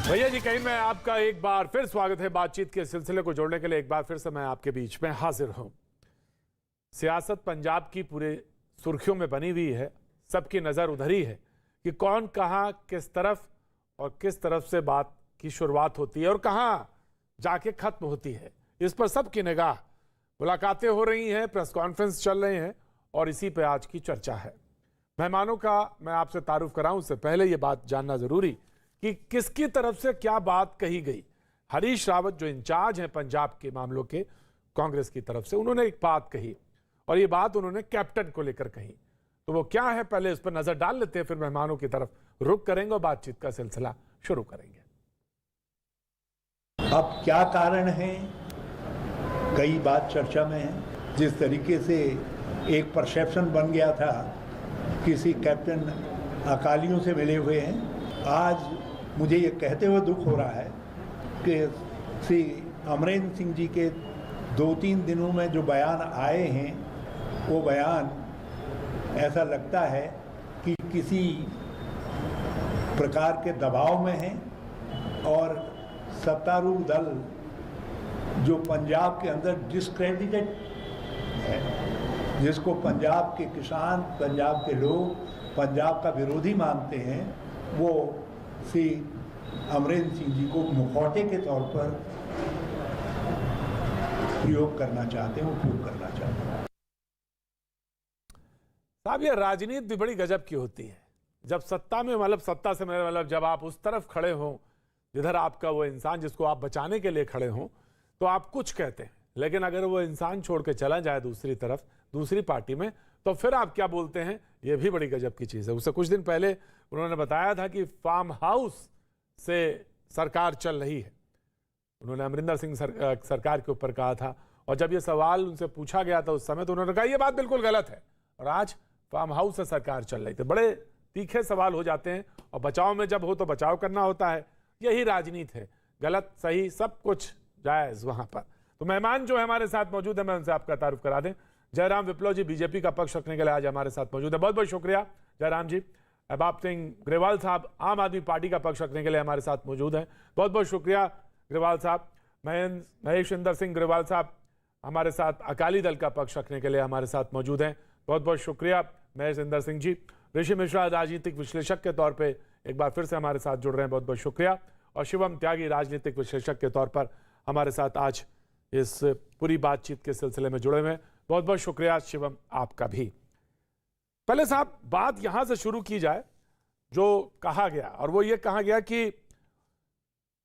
भैया जी कहीं मैं आपका एक बार फिर स्वागत है। बातचीत के सिलसिले को जोड़ने के लिए एक बार फिर से मैं आपके बीच में हाजिर हूं। सियासत पंजाब की पूरे सुर्खियों में बनी हुई है, सबकी नज़र उधर ही है कि कौन कहां किस तरफ और किस तरफ से बात की शुरुआत होती है और कहां जाके खत्म होती है। इस पर सबकी निगाह, मुलाकातें हो रही हैं, प्रेस कॉन्फ्रेंस चल रहे हैं और इसी पे आज की चर्चा है। मेहमानों का मैं आपसे तारुफ कराऊं उससे पहले ये बात जानना जरूरी कि किसकी तरफ से क्या बात कही गई। हरीश रावत जो इंचार्ज हैं पंजाब के मामलों के कांग्रेस की तरफ से, उन्होंने एक बात कही और ये बात उन्होंने कैप्टन को लेकर कही। तो वो क्या है पहले उस पर नजर डाल लेते हैं, फिर मेहमानों की तरफ रुख करेंगे और बातचीत का सिलसिला शुरू करेंगे। अब क्या कारण है, कई बात चर्चा में है। जिस तरीके से एक परसेप्शन बन गया था किसी कैप्टन अकालियों से मिले हुए हैं, आज मुझे ये कहते हुए दुख हो रहा है कि श्री अमरेंद्र सिंह जी के 2-3 दिनों में जो बयान आए हैं, वो बयान ऐसा लगता है कि किसी प्रकार के दबाव में हैं और सत्तारूढ़ दल जो पंजाब के अंदर डिस्क्रेडिटेड है, जिसको पंजाब के किसान, पंजाब के लोग पंजाब का विरोधी मानते हैं, वो श्री अमरेंद्र सिंह जी को मुखौटे के तौर पर प्रयोग करना चाहते हैं, उपयोग करना चाहते हैं। साहब ये राजनीति भी बड़ी गजब की होती है। जब सत्ता में, मतलब सत्ता से मेरा मतलब जब आप उस तरफ खड़े हों जिधर आपका वो इंसान जिसको आप बचाने के लिए खड़े हों, तो आप कुछ कहते हैं, लेकिन अगर वो इंसान छोड़ के चला जाए दूसरी तरफ, दूसरी पार्टी में, तो फिर आप क्या बोलते हैं, ये भी बड़ी गजब की चीज़ है। उससे कुछ दिन पहले उन्होंने बताया था कि फार्म हाउस से सरकार चल रही है। उन्होंने अमरिंदर सिंह सरकार के ऊपर कहा था और जब ये सवाल उनसे पूछा गया था उस समय, तो उन्होंने कहा ये बात बिल्कुल गलत है और आज फार्म हाउस से सरकार चल रही थी। बड़े तीखे सवाल हो जाते हैं और बचाव में जब हो तो बचाव करना होता है। यही राजनीति है, गलत सही सब कुछ जायज़ वहाँ पर। तो मेहमान जो है हमारे साथ मौजूद है, मैं उनसे आपका तारुफ करा दें। जयराम विप्लव जी बीजेपी का पक्ष रखने के लिए आज हमारे साथ मौजूद है, बहुत बहुत शुक्रिया जयराम जी। अहबाब सिंह ग्रेवाल साहब आम आदमी पार्टी का पक्ष रखने के लिए हमारे साथ मौजूद हैं, बहुत बहुत शुक्रिया ग्रेवाल साहब। महेशिंदर सिंह ग्रेवाल साहब हमारे साथ अकाली दल का पक्ष रखने के लिए हमारे साथ मौजूद हैं, बहुत बहुत शुक्रिया महेशिंदर सिंह जी। ऋषि मिश्रा राजनीतिक विश्लेषक के तौर पे एक बार फिर से हमारे साथ जुड़ रहे हैं, बहुत बहुत शुक्रिया। और शिवम त्यागी राजनीतिक विश्लेषक के तौर पर हमारे साथ आज इस पूरी बातचीत के सिलसिले में जुड़े हुए हैं, बहुत बहुत शुक्रिया शिवम आपका भी। पहले साहब बात यहां से शुरू की जाए जो कहा गया, और वो ये कहा गया कि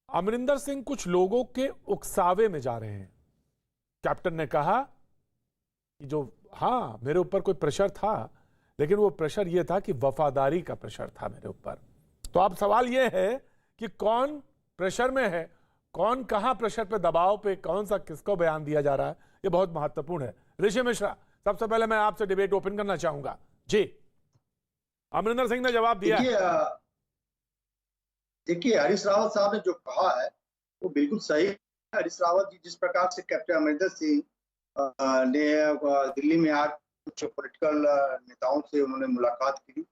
अमरिंदर सिंह कुछ लोगों के उकसावे में जा रहे हैं। कैप्टन ने कहा कि जो हाँ मेरे ऊपर कोई प्रेशर था, लेकिन वो प्रेशर ये था कि वफादारी का प्रेशर था मेरे ऊपर। तो अब सवाल ये है कि कौन प्रेशर में है, कौन कहां प्रेशर पे, दबाव पे, कौन सा किसको बयान दिया जा रहा है, ये बहुत महत्वपूर्ण है। ऋषि मिश्रा, सबसे पहले मैं आपसे डिबेट ओपन करना चाहूंगा जी। अमरिंदर सिंह ने जवाब दिया। देखिए हरीश रावत साहब ने जो कहा है वो बिल्कुल सही है। हरीश रावत जी जिस प्रकार से कैप्टन अमरिंदर सिंह ने दिल्ली में आज कुछ पॉलिटिकल नेताओं से उन्होंने मुलाकात की।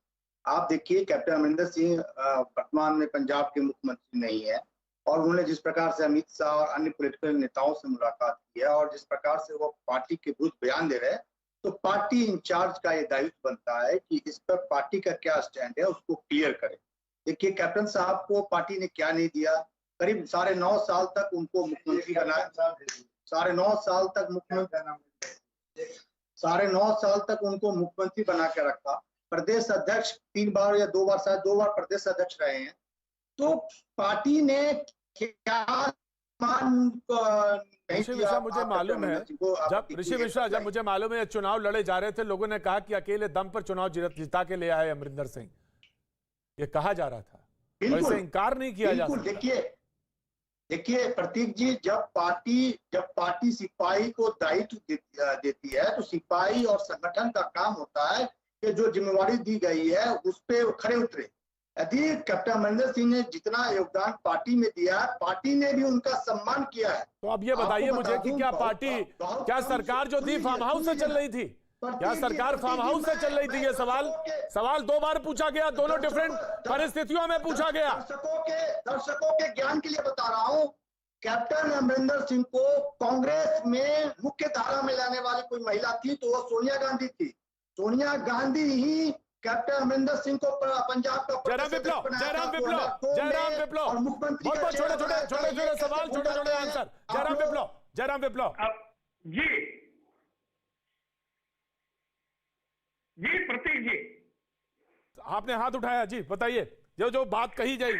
आप देखिए कैप्टन अमरिंदर सिंह वर्तमान में पंजाब के मुख्यमंत्री नहीं है और उन्होंने जिस प्रकार से अमित शाह और अन्य पॉलिटिकल नेताओं से मुलाकात की है और जिस प्रकार से वो पार्टी के विरुद्ध बयान दे रहे हैं, तो पार्टी इंचार्ज का ये दायित्व बनता है कि इस पर पार्टी का क्या स्टैंड है उसको क्लियर करे। देखिए कैप्टन साहब को पार्टी ने क्या नहीं दिया, करीब 9.5 साल तक उनको मुख्यमंत्री बनाया, 9.5 साल तक उनको मुख्यमंत्री बना के रखा। प्रदेश अध्यक्ष 3 बार या 2 बार, शायद 2 बार प्रदेश अध्यक्ष रहे हैं। तो पार्टी ने क्या ऋषि मिश्रा, मुझे मालूम है जब ऋषि मिश्रा जब मुझे मालूम है चुनाव लड़े जा रहे थे, लोगों ने कहा कि अकेले दम पर चुनाव जिता के ले आए अमरिंदर सिंह, ये कहा जा रहा था, वैसे इनकार नहीं किया जा सकता। देखिए प्रतीक जी, जब पार्टी सिपाही को दायित्व देती है तो सिपाही और संगठन का काम होता है कि जो जिम्मेवारी दी गई है उस पर खड़े उतरे। यदि कैप्टन अमरिंदर सिंह ने जितना योगदान पार्टी में दिया है, पार्टी ने भी उनका सम्मान किया है। तो अब ये बताइए मुझे कि क्या पार्टी, क्या सरकार जो थी फार्म हाउस से चल रही थी, क्या सरकार फार्म हाउस से चल रही थी? ये सवाल 2 बार पूछा गया, दोनों डिफरेंट परिस्थितियों में पूछा गया। दर्शकों के ज्ञान के लिए बता रहा हूं, कैप्टन अमरिंदर सिंह को कांग्रेस में मुख्य धारा में लाने वाली कोई महिला थी तो वो सोनिया गांधी थी। सोनिया गांधी ही कैप्टन अमरिंदर सिंह को पंजाब का जयराम विप्लव और मुख्यमंत्री छोटे छोटे सवाल, छोटे छोटे आंसर। जयराम विप्लव जी प्रतीक जी, आपने हाथ उठाया जी, बताइए जो बात कही जाए।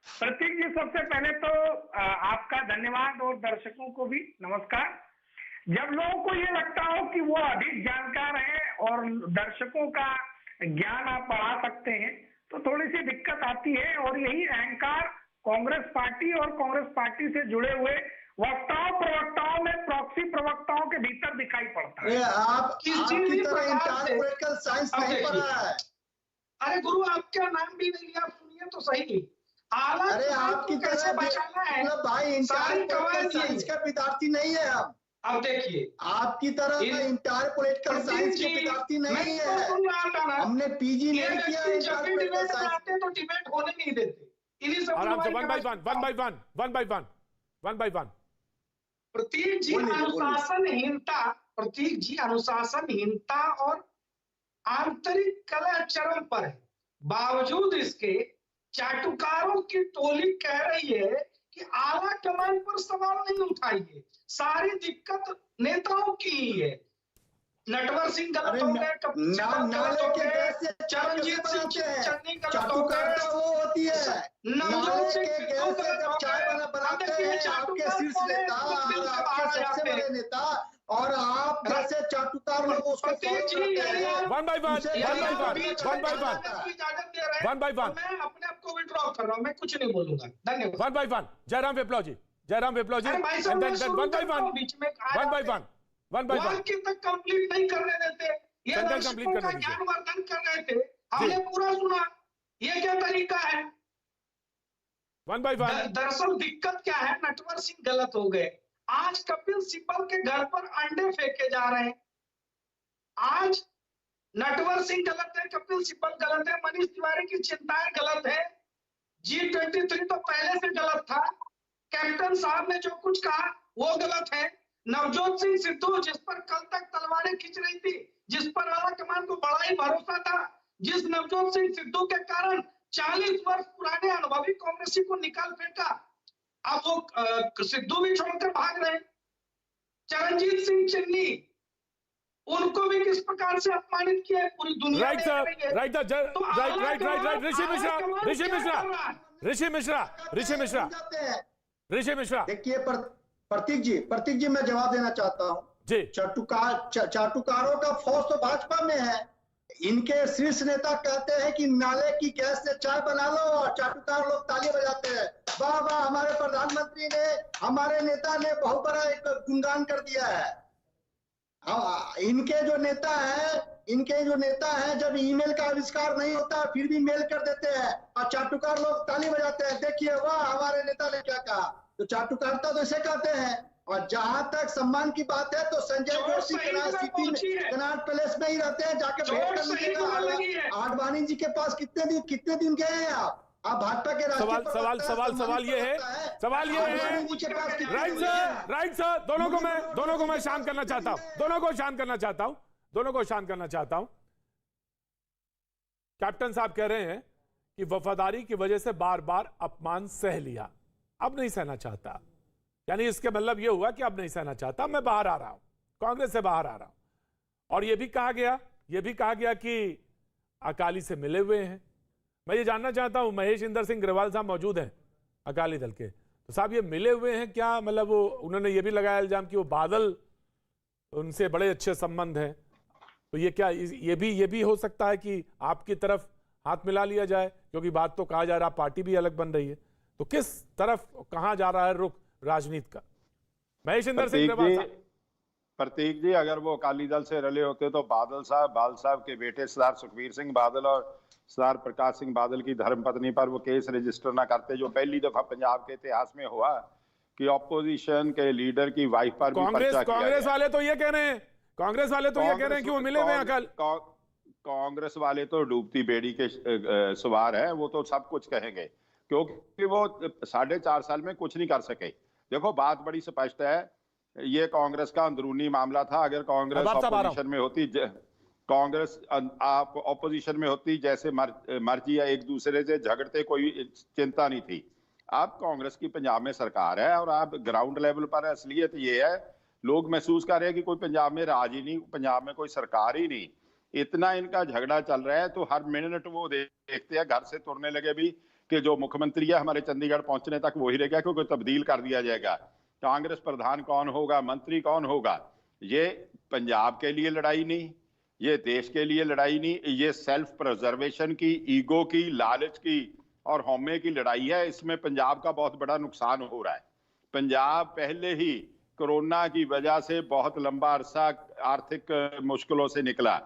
प्रतीक जी, सबसे पहले तो आपका धन्यवाद और दर्शकों को भी नमस्कार। जब लोगों को ये लगता हो कि वो अधिक जानकार हैं और दर्शकों का ज्ञान आप बढ़ा सकते हैं तो थोड़ी सी दिक्कत आती है, और यही अहंकार कांग्रेस पार्टी और कांग्रेस पार्टी से जुड़े हुए वक्ताओं प्रवक्ताओं में, प्रॉक्सी प्रवक्ताओं के भीतर दिखाई पड़ता है। साइंस नहीं पढ़ा है। अरे गुरु, आपका नाम भी नहीं लिया, सुनिए तो सही। अरे आपकी कैसे बचाना है भाई, साइंस का विद्यार्थी नहीं है हम। अब देखिए, आपकी तरह इंटायर पॉलिटिकल साइंस के विद्यार्थी नहीं है। हमने पीजी नहीं किया। तो डिबेट होने नहीं देते। इन्हीं सब आराम से वन बाय वन। प्रतीक जी, अनुशासनहीनता और आंतरिक कलह चरम पर है। बावजूद इसके चाटुकारों की टोली कह रही है कि आला कमान पर सवाल नहीं उठाइए, सारी दिक्कत नेताओं की ही है। नटवर सिंह गलत हो गए, चरणजीत सिंह चन्नी गलत हो गए, नवजोत सिंह नेता और आप जैसे चाटुकार लोग उसको वन बाय वन। मैं अपने आप को विड्रॉ कर रहा हूँ, मैं कुछ नहीं बोलूंगा। धन्यवाद। One by one. Jairam Viplav ji one by one तक कंप्लीट नहीं करने देते। ये दर्शकों का ज्ञानवर्धन कर रहे थे, हमने पूरा सुना। ये क्या तरीका है? One by one. दरअसल दिक्कत क्या है, नटवर सिंह गलत हो गए। आज कपिल सिब्बल के घर पर अंडे फेंके जा रहे हैं। आज नटवर सिंह गलत है, कपिल सिब्बल गलत है, मनीष तिवारी की चिंताएं गलत है, G23 तो पहले से गलत था, कैप्टन साहब ने जो कुछ कहा वो गलत है। नवजोत सिंह सिद्धू जिस पर कल तक तलवारें खींच रही थी, जिस पर आला कमान को बड़ा ही भरोसा था, जिस नवजोत सिंह सिद्धू के कारण 40 वर्ष पुराने अनुभवी कांग्रेसी को निकाल फेंका, अब वो सिद्धू भी छोड़कर भाग रहे। चरणजीत सिंह चन्नी, उनको भी किस प्रकार से अपमानित किया है पूरी दुनिया। ऋषि मिश्रा। देखिए प्रतीक जी मैं जवाब देना चाहता हूं जी। चाटुकारों का फौज तो भाजपा में है। इनके शीर्ष नेता कहते हैं कि नाले की गैस से चाय बना लो और चाटुकार लोग ताली बजाते हैं। वाह वाह, हमारे प्रधानमंत्री ने, हमारे नेता ने बहुत बड़ा एक गुणगान कर दिया है। इनके जो नेता है जब ईमेल का आविष्कार नहीं होता फिर भी मेल कर देते हैं और चाटुकार लोग ताली बजाते हैं। देखिए वाह, हमारे नेता ने क्या कहा। तो चाटुकारता तो इसे कहते हैं। और जहां तक सम्मान की बात है तो संजय जोशी कनाट पैलेस में ही रहते हैं, जाके भेंट कर लीजिएगा। आडवाणी जी के पास कितने दिन गए हैं आप भाजपा के सवाल ये है राइट सर, दोनों को मैं शांत करना चाहता हूं, दोनों को शांत करना चाहता हूं। कैप्टन साहब कह रहे हैं कि वफादारी की वजह से बार बार अपमान सह लिया, अब नहीं सहना चाहता। यानी इसके मतलब यह हुआ कि अब नहीं सहना चाहता, मैं बाहर आ रहा हूं, कांग्रेस से बाहर आ रहा हूं। और यह भी कहा गया कि अकाली से मिले हुए हैं। मैं ये जानना चाहता हूं, महेश इंदर सिंह ग्रेवाल साहब मौजूद हैं अकाली दल के, तो साहब ये मिले हुए हैं क्या? मतलब वो उन्होंने ये भी लगाया इल्जाम कि वो बादल उनसे बड़े अच्छे संबंध हैं, तो ये क्या ये भी हो सकता है कि आपकी तरफ हाथ मिला लिया जाए? क्योंकि बात तो कहा जा रहा पार्टी भी अलग बन रही है, तो किस तरफ कहां जा रहा है रुख राजनीति का? महेश इंदर सिंह ग्रेवाल साहब। प्रतीक जी, अगर वो अकाली दल से रले होते तो बाल साहब के बेटे सरदार सुखबीर सिंह बादल और सरदार प्रकाश सिंह बादल की धर्मपत्नी पर वो केस रजिस्टर ना करते, जो पहली दफा पंजाब के इतिहास में हुआ कि ऑपोजिशन के लीडर की वाइफ पर भी पर्चा किया। कांग्रेस वाले तो ये कह रहे हैं कि वो मिले हुए हैं। कांग्रेस वाले तो डूबती बेड़ी के सवार हैं, वो तो सब कुछ कहेंगे। क्योंकि वो 4.5 साल में कुछ नहीं कर सके। देखो बात बड़ी स्पष्ट है, ये कांग्रेस का अंदरूनी मामला था। अगर कांग्रेस ऑपोजिशन में होती, कांग्रेस आप ऑपोजिशन में होती, जैसे मर्जी या एक दूसरे से झगड़ते, कोई चिंता नहीं थी। अब कांग्रेस की पंजाब में सरकार है और अब ग्राउंड लेवल पर असलियत ये है, लोग महसूस कर रहे हैं कि कोई पंजाब में राज ही नहीं, पंजाब में कोई सरकार ही नहीं। इतना इनका झगड़ा चल रहा है, तो हर मिनट वो देखते हैं, घर से तुरने लगे भी कि जो मुख्यमंत्री है हमारे चंडीगढ़ पहुंचने तक वही रहेगा, क्योंकि तब्दील कर दिया जाएगा। कांग्रेस प्रधान कौन होगा, मंत्री कौन होगा, ये पंजाब के लिए लड़ाई नहीं, ये देश के लिए लड़ाई नहीं, ये सेल्फ प्रिजर्वेशन की, ईगो की, लालच की और हौमे की लड़ाई है। इसमें पंजाब का बहुत बड़ा नुकसान हो रहा है। पंजाब पहले ही कोरोना की वजह से बहुत लंबा अरसा आर्थिक मुश्किलों से निकला।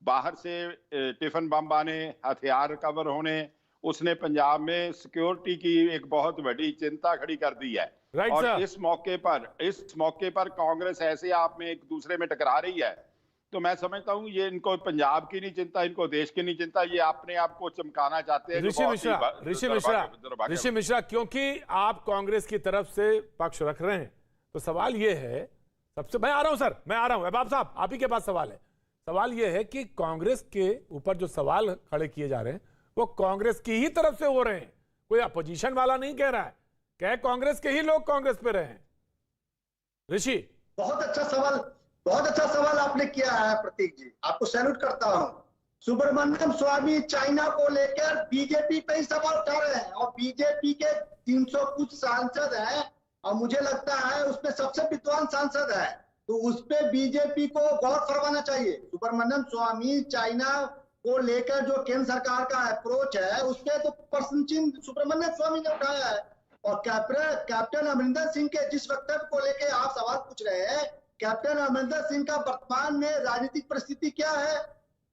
बाहर से टिफिन बम आने, हथियार रिकवर होने, उसने पंजाब में सिक्योरिटी की एक बहुत बड़ी चिंता खड़ी कर दी है। और इस मौके पर कांग्रेस ऐसे आप में एक दूसरे में टकरा रही है, तो मैं समझता हूं ये इनको पंजाब की नहीं चिंता, इनको देश की नहीं चिंता, ये अपने आप को चमकाना चाहते हैं। ऋषि मिश्रा, क्योंकि आप कांग्रेस की तरफ से पक्ष रख रहे हैं, तो सवाल ये है, सबसे मैं आ रहा हूं सर, मैं आ रहा हूं, अहबाब साहब आप ही के पास सवाल है। सवाल यह है कि कांग्रेस के ऊपर जो सवाल खड़े किए जा रहे हैं वो कांग्रेस की ही तरफ से हो रहे हैं, कोई अपोजिशन वाला नहीं कह रहा है, कह कांग्रेस के ही लोग कांग्रेस पे रहे हैं। ऋषि, बहुत अच्छा सवाल आपने किया है प्रतीक जी, आपको सैल्यूट करता हूं। सुब्रमण्यम स्वामी चाइना को लेकर बीजेपी पे ही सवाल उठा रहे हैं, और बीजेपी के 300 कुछ सांसद हैं, और मुझे लगता है उसमें सबसे विद्वान सांसद है, तो उस पे बीजेपी को गौर फरमाना चाहिए। सुब्रमण्यम स्वामी चाइना को लेकर जो केंद्र सरकार का अप्रोच है, उसपे तो प्रश्न चिन्ह सुब्रमण्यम स्वामी ने उठाया है। और कैप्टन अमरिंदर सिंह के जिस वक्तव्य को लेकर आप सवाल पूछ रहे हैं, कैप्टन अमरिंदर सिंह का वर्तमान में राजनीतिक परिस्थिति क्या है?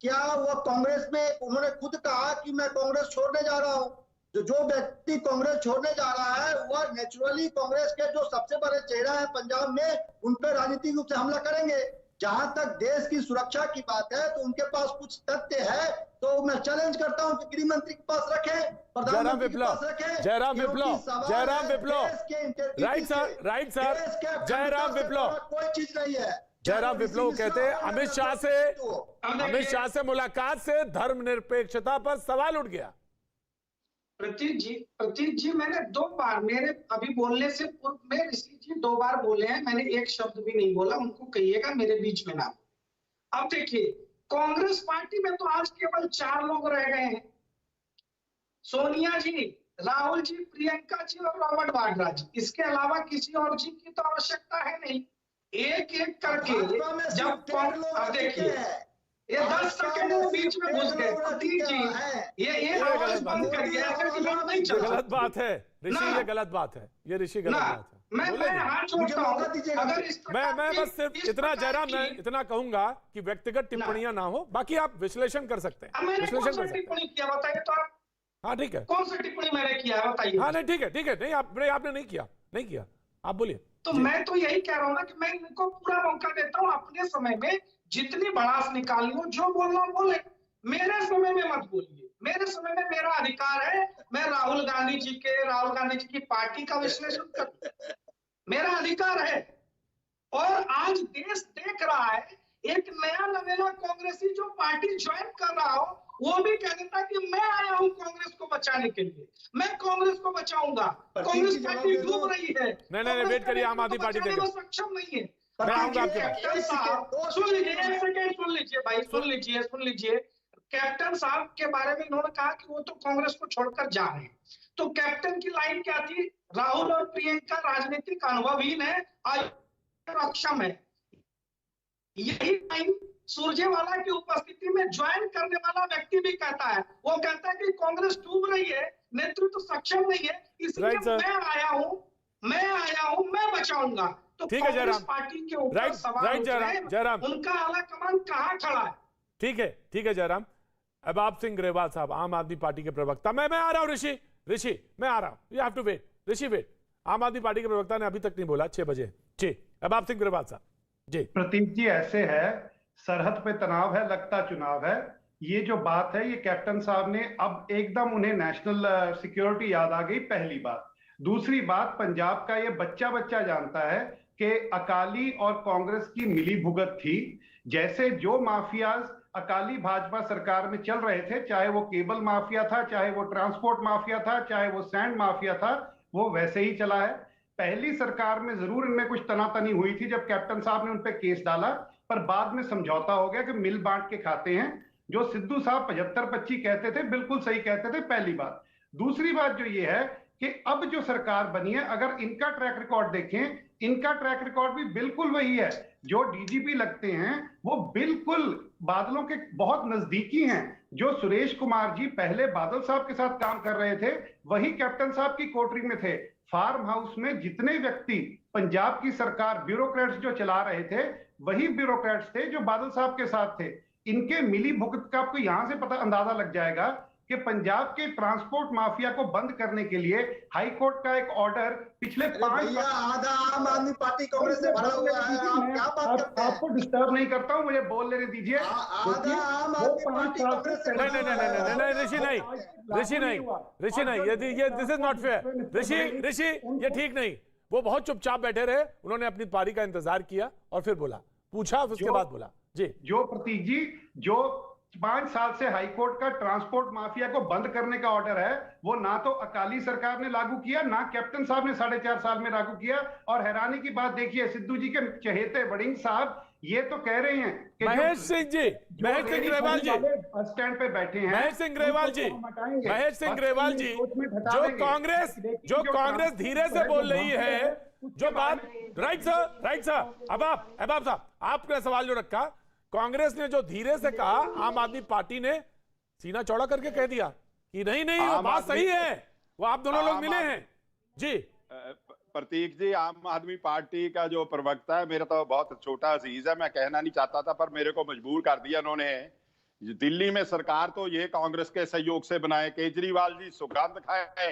क्या वो कांग्रेस में, उन्होंने खुद कहा कि मैं कांग्रेस छोड़ने जा रहा हूं। जो व्यक्ति कांग्रेस छोड़ने जा रहा है वह नेचुरली कांग्रेस के जो सबसे बड़े चेहरा है पंजाब में, उन पर राजनीतिक रूप से हमला करेंगे। जहां तक देश की सुरक्षा की बात है, तो उनके पास कुछ तथ्य है, तो मैं चैलेंज करता हूं कि गृह मंत्री के पास रखें, प्रधानमंत्री के पास रखें। जयराम विप्लव, राइट सर, जयराम विप्लव, कोई चीज नहीं है। जयराम विप्लव कहते हैं अमित शाह से मुलाकात से धर्मनिरपेक्षता पर सवाल उठ गया। प्रतीक जी मैंने 2 बार, मेरे अभी बोलने से पूर्व में ऋषि जी 2 बार बोले हैं, मैंने एक शब्द भी नहीं बोला, उनको कहिएगा मेरे बीच में ना। अब देखिए, कांग्रेस पार्टी में तो आज केवल 4 लोग रह गए हैं, सोनिया जी, राहुल जी, प्रियंका जी और रॉबर्ट वाड्रा जी। इसके अलावा किसी और जी की तो आवश्यकता है नहीं। एक एक करके जब अब देखिए, ये 10 सेकंड में बीच में घुस गए। प्रतीक जी, ये आवाज बंद करिए, ऐसे डिबेट नहीं चलता। गलत बात है ऋषि, ये गलत बात है, ये ऋषि गलत बात है। मैं हाथ जोड़ता हूं, अगर इस मैं बस सिर्फ इतना जयराम, मैं इतना कहूंगा कि व्यक्तिगत टिप्पणियां ना हो, बाकी आप विश्लेषण कर सकते हैं। विश्लेषण कर सकते हैं। टिप्पणी किया बताइए तो आप। हाँ ठीक है, कौन सा टिप्पणी मैंने किया बताइए। हाँ नहीं ठीक है, नहीं आपने नहीं किया, आप बोलिए। तो मैं तो यही कह रहा हूं ना कि मैं इनको पूरा मौका देता हूं, अपने समय में जितनी भड़ास निकालनी हो, जो बोलना बोले, मेरे समय में मत बोलिए। मेरे समय में मेरा अधिकार है, मैं राहुल गांधी जी की पार्टी का विश्लेषण करूं, मेरा अधिकार है। और आज देश देख रहा है, एक नया नवेला कांग्रेसी जो पार्टी ज्वाइन कर रहा हो, वो भी कह देता कि मैं आया हूं कांग्रेस को बचाने के लिए, मैं कांग्रेस को बचाऊंगा। कांग्रेस पार्टी डूब रही है। नहीं वेट करिए, आम आदमी पार्टी देगा, सक्षम नहीं है। मैं आऊंगा आपके पास। सुन लीजिए, एक सेकंड सुन लीजिए भाई, सुन लीजिए। कैप्टन साहब के बारे में इन्होंने कहा कि वो तो कांग्रेस को छोड़कर जा रहे हैं, तो कैप्टन की लाइन क्या थी? राहुल और प्रियंका राजनीतिक अनुभवहीन है, अक्षम है। यही लाइन सुरजेवाला की उपस्थिति में ज्वाइन करने वाला व्यक्ति भी कहता है। वो कहता है कि कांग्रेस डूब रही है, नेतृत्व सक्षम नहीं है, इसलिए मैं आया हूं, मैं बचाऊंगा। तो कांग्रेस पार्टी के ऊपर सवाल जयराम, उनका आला कमान कहां खड़ा है? ठीक है जयराम। अहबाब सिंह ग्रेवाल साहब, आम आदमी पार्टी के प्रवक्ता। मैं आ रहा हूं ऋषि, मैं आ रहा हूं, you have to wait. Rishi wait, Aam Aadmi party के प्रवक्ता ने अभी तक नहीं बोला, 6 बजे। जी अहबाब सिंह ग्रेवाल साहब जी। प्रतीक जी, ऐसे है, सरहद पे तनाव है, लगता चुनाव है, ये जो बात है, ये कैप्टन साहब ने अब एकदम उन्हें नेशनल सिक्योरिटी याद आ गई, पहली बात। दूसरी बात, पंजाब का ये बच्चा बच्चा जानता है कि अकाली और कांग्रेस की मिली भुगत थी। जैसे जो माफियाज अकाली भाजपा सरकार में चल रहे थे, चाहे वो केबल माफिया था, चाहे वो ट्रांसपोर्ट माफिया था, चाहे वो सैंड माफिया था, वो वैसे ही चला है। पहली सरकार में जरूर इनमें कुछ तनातनी हुई थी जब कैप्टन साहब ने उन पर केस डाला, पर बाद में समझौता हो गया कि मिल बांट के खाते हैं। जो सिद्धू साहब 75-25 कहते थे, बिल्कुल सही कहते थे, पहली बात। दूसरी बात जो ये है कि अब जो सरकार बनी है, अगर इनका ट्रैक रिकॉर्ड देखें, इनका ट्रैक रिकॉर्ड भी बिल्कुल वही है। जो डीजीपी लगते हैं वो बिल्कुल बादलों के बहुत नजदीकी हैं। जो सुरेश कुमार जी पहले बादल साहब के साथ काम कर रहे थे, वही कैप्टन साहब की कोठरी में थे। फार्म हाउस में जितने व्यक्ति पंजाब की सरकार ब्यूरोक्रेट्स जो चला रहे थे, वही ब्यूरोक्रेट्स थे जो बादल साहब के साथ थे। इनके मिली भुगत का आपको यहां से पता अंदाजा लग जाएगा कि पंजाब के ट्रांसपोर्ट माफिया को बंद करने के लिए हाई कोर्ट का एक ऑर्डर पिछले 5 आधा आम आदमी पार्टी कांग्रेस से भरा हुआ है, आप क्या बात करते हैं? आपको डिस्टर्ब नहीं करता हूं, मुझे बोल लेने दीजिए। आधा आम आदमी पार्टी कांग्रेस से नहीं नहीं नहीं नहीं नहीं ऋषि नहीं, ऋषि नहीं, ऋषि नहीं, ये दिस इज नॉट फेयर। ऋषि ये ठीक नहीं। वो बहुत चुपचाप बैठे रहे, उन्होंने अपनी पारी का इंतजार किया और फिर बोला, पूछा, उसके बाद बोला। जी जो प्रतीक जी, जो 5 साल से हाईकोर्ट का ट्रांसपोर्ट माफिया को बंद करने का ऑर्डर है, वो ना तो अकाली सरकार ने लागू किया, ना कैप्टन साहब ने 4.5 साल में लागू किया। और हैरानी की बात देखिए, सिद्धू जी के चहेते वड़िंग साहब ये तो कह रहे हैं कि महेश सिंह जी, महेश सिंह ग्रेवाल जी बस स्टैंड पे बैठे हैं, महेश सिंह ग्रेवाल जी, महेश सिंह ग्रेवाल जी, जो कांग्रेस धीरे से बोल रही है, जो बात, राइट सर, अब आप साहब, आपने सवाल जो रखा, कांग्रेस ने जो धीरे से कहा, आम आदमी पार्टी ने सीना चौड़ा करके कह दिया कि नहीं वो बात सही है, वो आप दोनों लोग मिले हैं। जी प्रतीक जी, आम आदमी पार्टी का जो प्रवक्ता है, मेरा तो बहुत छोटा अजीज है, मैं कहना नहीं चाहता था, पर मेरे को मजबूर कर दिया उन्होंने। दिल्ली में सरकार तो ये कांग्रेस के सहयोग से बनाए। केजरीवाल जी सुगंध खाए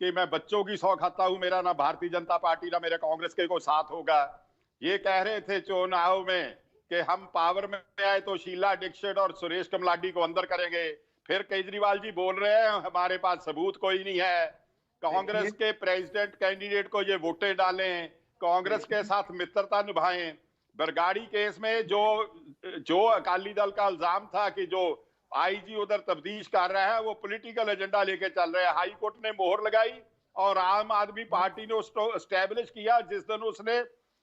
कि मैं बच्चों की सौ खाता हूं, मेरा ना भारतीय जनता पार्टी ना मेरे कांग्रेस के को साथ होगा। ये कह रहे थे चुनाव में कि हम पावर में आए तो शीला दीक्षित और सुरेश कमलाडी को अंदर करेंगे। फिर केजरीवाल जी बोल रहे हैं हमारे पास सबूत कोई नहीं है, कांग्रेस के प्रेसिडेंट कैंडिडेट को ये वोटें डालें, कांग्रेस के साथ मित्रता निभाएं। बरगाड़ी केस में जो अकाली दल का इल्जाम था कि जो आईजी उधर तफ्तीश कर रहा है वो पॉलिटिकल एजेंडा लेके चल रहा है, हाई कोर्ट ने मोहर लगाई और आम आदमी पार्टी ने उसको एस्टेब्लिश किया। जिस दिन उसने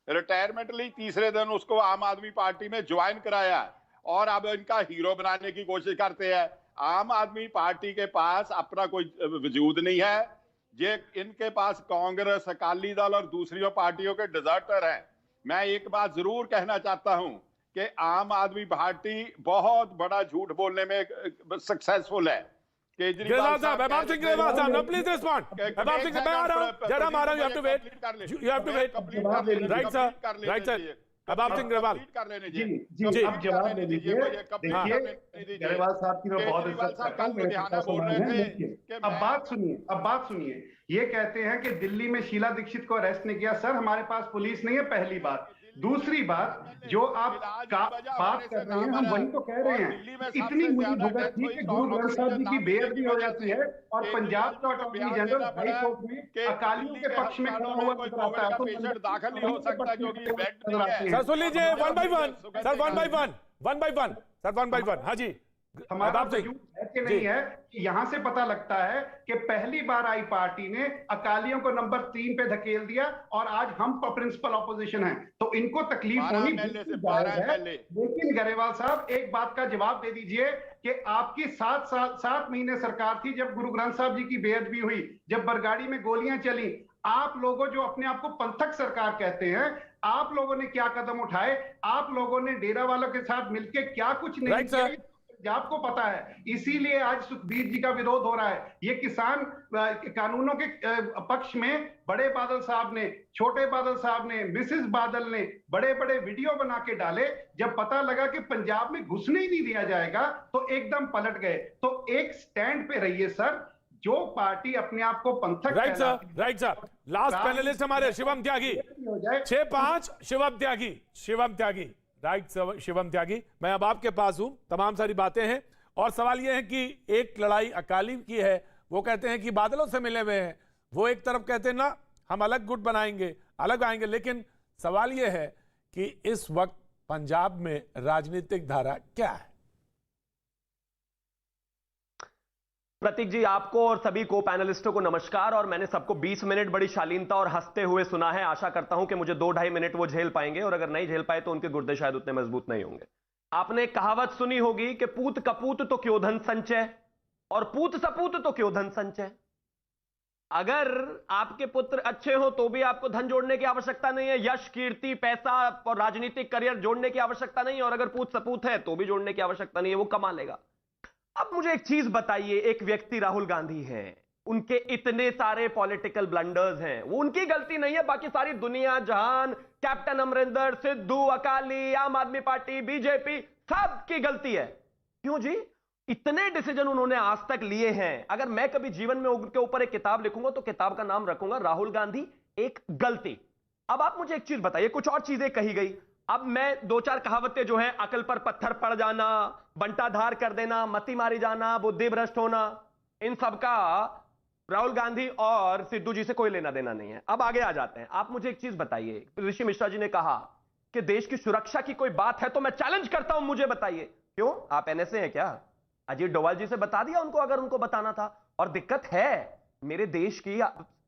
रिटायरमेंट ली, तीसरे दिन उसको आम आदमी पार्टी में ज्वाइन कराया और अब इनका हीरो बनाने की कोशिश करते हैं। आम आदमी पार्टी के पास अपना कोई वजूद नहीं है, ये इनके पास कांग्रेस, अकाली दल और दूसरी पार्टियों के डिजर्टर हैं। मैं एक बात जरूर कहना चाहता हूं कि आम आदमी पार्टी बहुत बड़ा झूठ बोलने में सक्सेसफुल है। केजरीवाल साहब, अबाब सिंह ग्रेवाल साहब, now please respond. अबाब सिंह, मैं आ रहा हूं, जरा आ रहा हूं, you have to wait, right sir, अबाब Singh Grewal जी अब जवाब दे दीजिए। देखिए ग्रेवाल साहब की मैं बहुत इज्जत करता हूं। अब बात सुनिए, ये कहते हैं कि दिल्ली में शीला दीक्षित को अरेस्ट नहीं किया। सर, हमारे पास पुलिस नहीं है, पहली बात। दूसरी बात, जो आप बात कर रहे हैं, हम वही तो कह रहे हैं। इतनी मुझे भुगत थी कि गुरु ग्रंथ साहब जी की बेअदबी हो जाती है और पंजाब का अटॉर्नी जनरल हाई कोर्ट में अकालियों के पक्ष में खड़ा हुआ नजर आता है। पेशेंट दाखिल नहीं हो सकता क्योंकि बेड नहीं है। सर सुन लीजिए, one by one sir, one by one. हाँ जी, हमारा वजूद है कि नहीं है, यहां से पता लगता है कि पहली बार आई पार्टी ने अकालियों को नंबर 3 पे धकेल दिया और आज हम प्रिंसिपल ऑपोजिशन हैं, तो इनको तकलीफ होनी है। लेकिन ग्रेवाल साहब, एक बात का जवाब दे दीजिए कि आपकी 7 महीने सरकार थी जब गुरु ग्रंथ साहब जी की बेअदबी हुई, जब बरगाड़ी में गोलियां चली। आप लोगों जो अपने आप को पंथक सरकार कहते हैं, आप लोगों ने क्या कदम उठाए? आप लोगों ने डेरा वालों के साथ मिलकर क्या कुछ नहीं किया, आपको पता है। इसीलिए आज सुखबीर जी का विरोध हो रहा है। ये किसान कानूनों के पक्ष में बड़े बादल साहब ने, छोटे बादल साहब ने, मिसेस बादल ने बड़े बड़े वीडियो बना के डाले। जब पता लगा कि पंजाब में घुसने ही नहीं दिया जाएगा तो एकदम पलट गए। तो एक स्टैंड पे रहिए सर। जो पार्टी अपने आप को पंथक, राइट सर। लास्ट पैनलिस्ट हमारे शिवम त्यागी, 6-5 शिवम त्यागी, राइट शिवम त्यागी। मैं अब आपके पास हूं, तमाम सारी बातें हैं और सवाल यह है कि एक लड़ाई अकाली की है, वो कहते हैं कि बादलों से मिले हुए हैं, वो एक तरफ कहते हैं ना हम अलग गुट बनाएंगे, अलग आएंगे। लेकिन सवाल यह है कि इस वक्त पंजाब में राजनीतिक धारा क्या है? प्रतीक जी, आपको और सभी को पैनलिस्टों को नमस्कार। और मैंने सबको 20 मिनट बड़ी शालीनता और हंसते हुए सुना है। आशा करता हूं कि मुझे 2-2.5 मिनट वो झेल पाएंगे, और अगर नहीं झेल पाए तो उनके गुर्दे शायद उतने मजबूत नहीं होंगे। आपने एक कहावत सुनी होगी कि पूत कपूत तो क्यों धन संचय, और पूत सपूत तो क्यों धन संचय। अगर आपके पुत्र अच्छे हो तो भी आपको धन जोड़ने की आवश्यकता नहीं है, यश कीर्ति पैसा और राजनीतिक करियर जोड़ने की आवश्यकता नहीं है, और अगर पूत सपूत है तो भी जोड़ने की आवश्यकता नहीं है, वो कमा लेगा। अब मुझे एक चीज बताइए, एक व्यक्ति राहुल गांधी हैं, उनके इतने सारे पॉलिटिकल ब्लंडर्स हैं, वो उनकी गलती नहीं है, बाकी सारी दुनिया जहान, कैप्टन अमरिंदर, सिद्धू, अकाली, आम आदमी पार्टी, बीजेपी, सबकी गलती है। क्यों जी? इतने डिसीजन उन्होंने आज तक लिए हैं। अगर मैं कभी जीवन में उनके ऊपर एक किताब लिखूंगा तो किताब का नाम रखूंगा राहुल गांधी एक गलती। अब आप मुझे एक चीज बताइए, कुछ और चीजें कही गई, अब मैं 2-4 कहावतें जो हैं, अकल पर पत्थर पड़ जाना, बंटाधार कर देना, मती मारी जाना, बुद्धि भ्रष्ट होना, इन सब का राहुल गांधी और सिद्धू जी से कोई लेना देना नहीं है। अब आगे आ जाते हैं। आप मुझे एक चीज बताइए, ऋषि मिश्रा जी ने कहा कि देश की सुरक्षा की कोई बात है तो मैं चैलेंज करता हूं, मुझे बताइए। क्यों? आप एनएसए हैं क्या? अजीत डोभाल जी से बता दिया उनको, अगर उनको बताना था। और दिक्कत है, मेरे देश की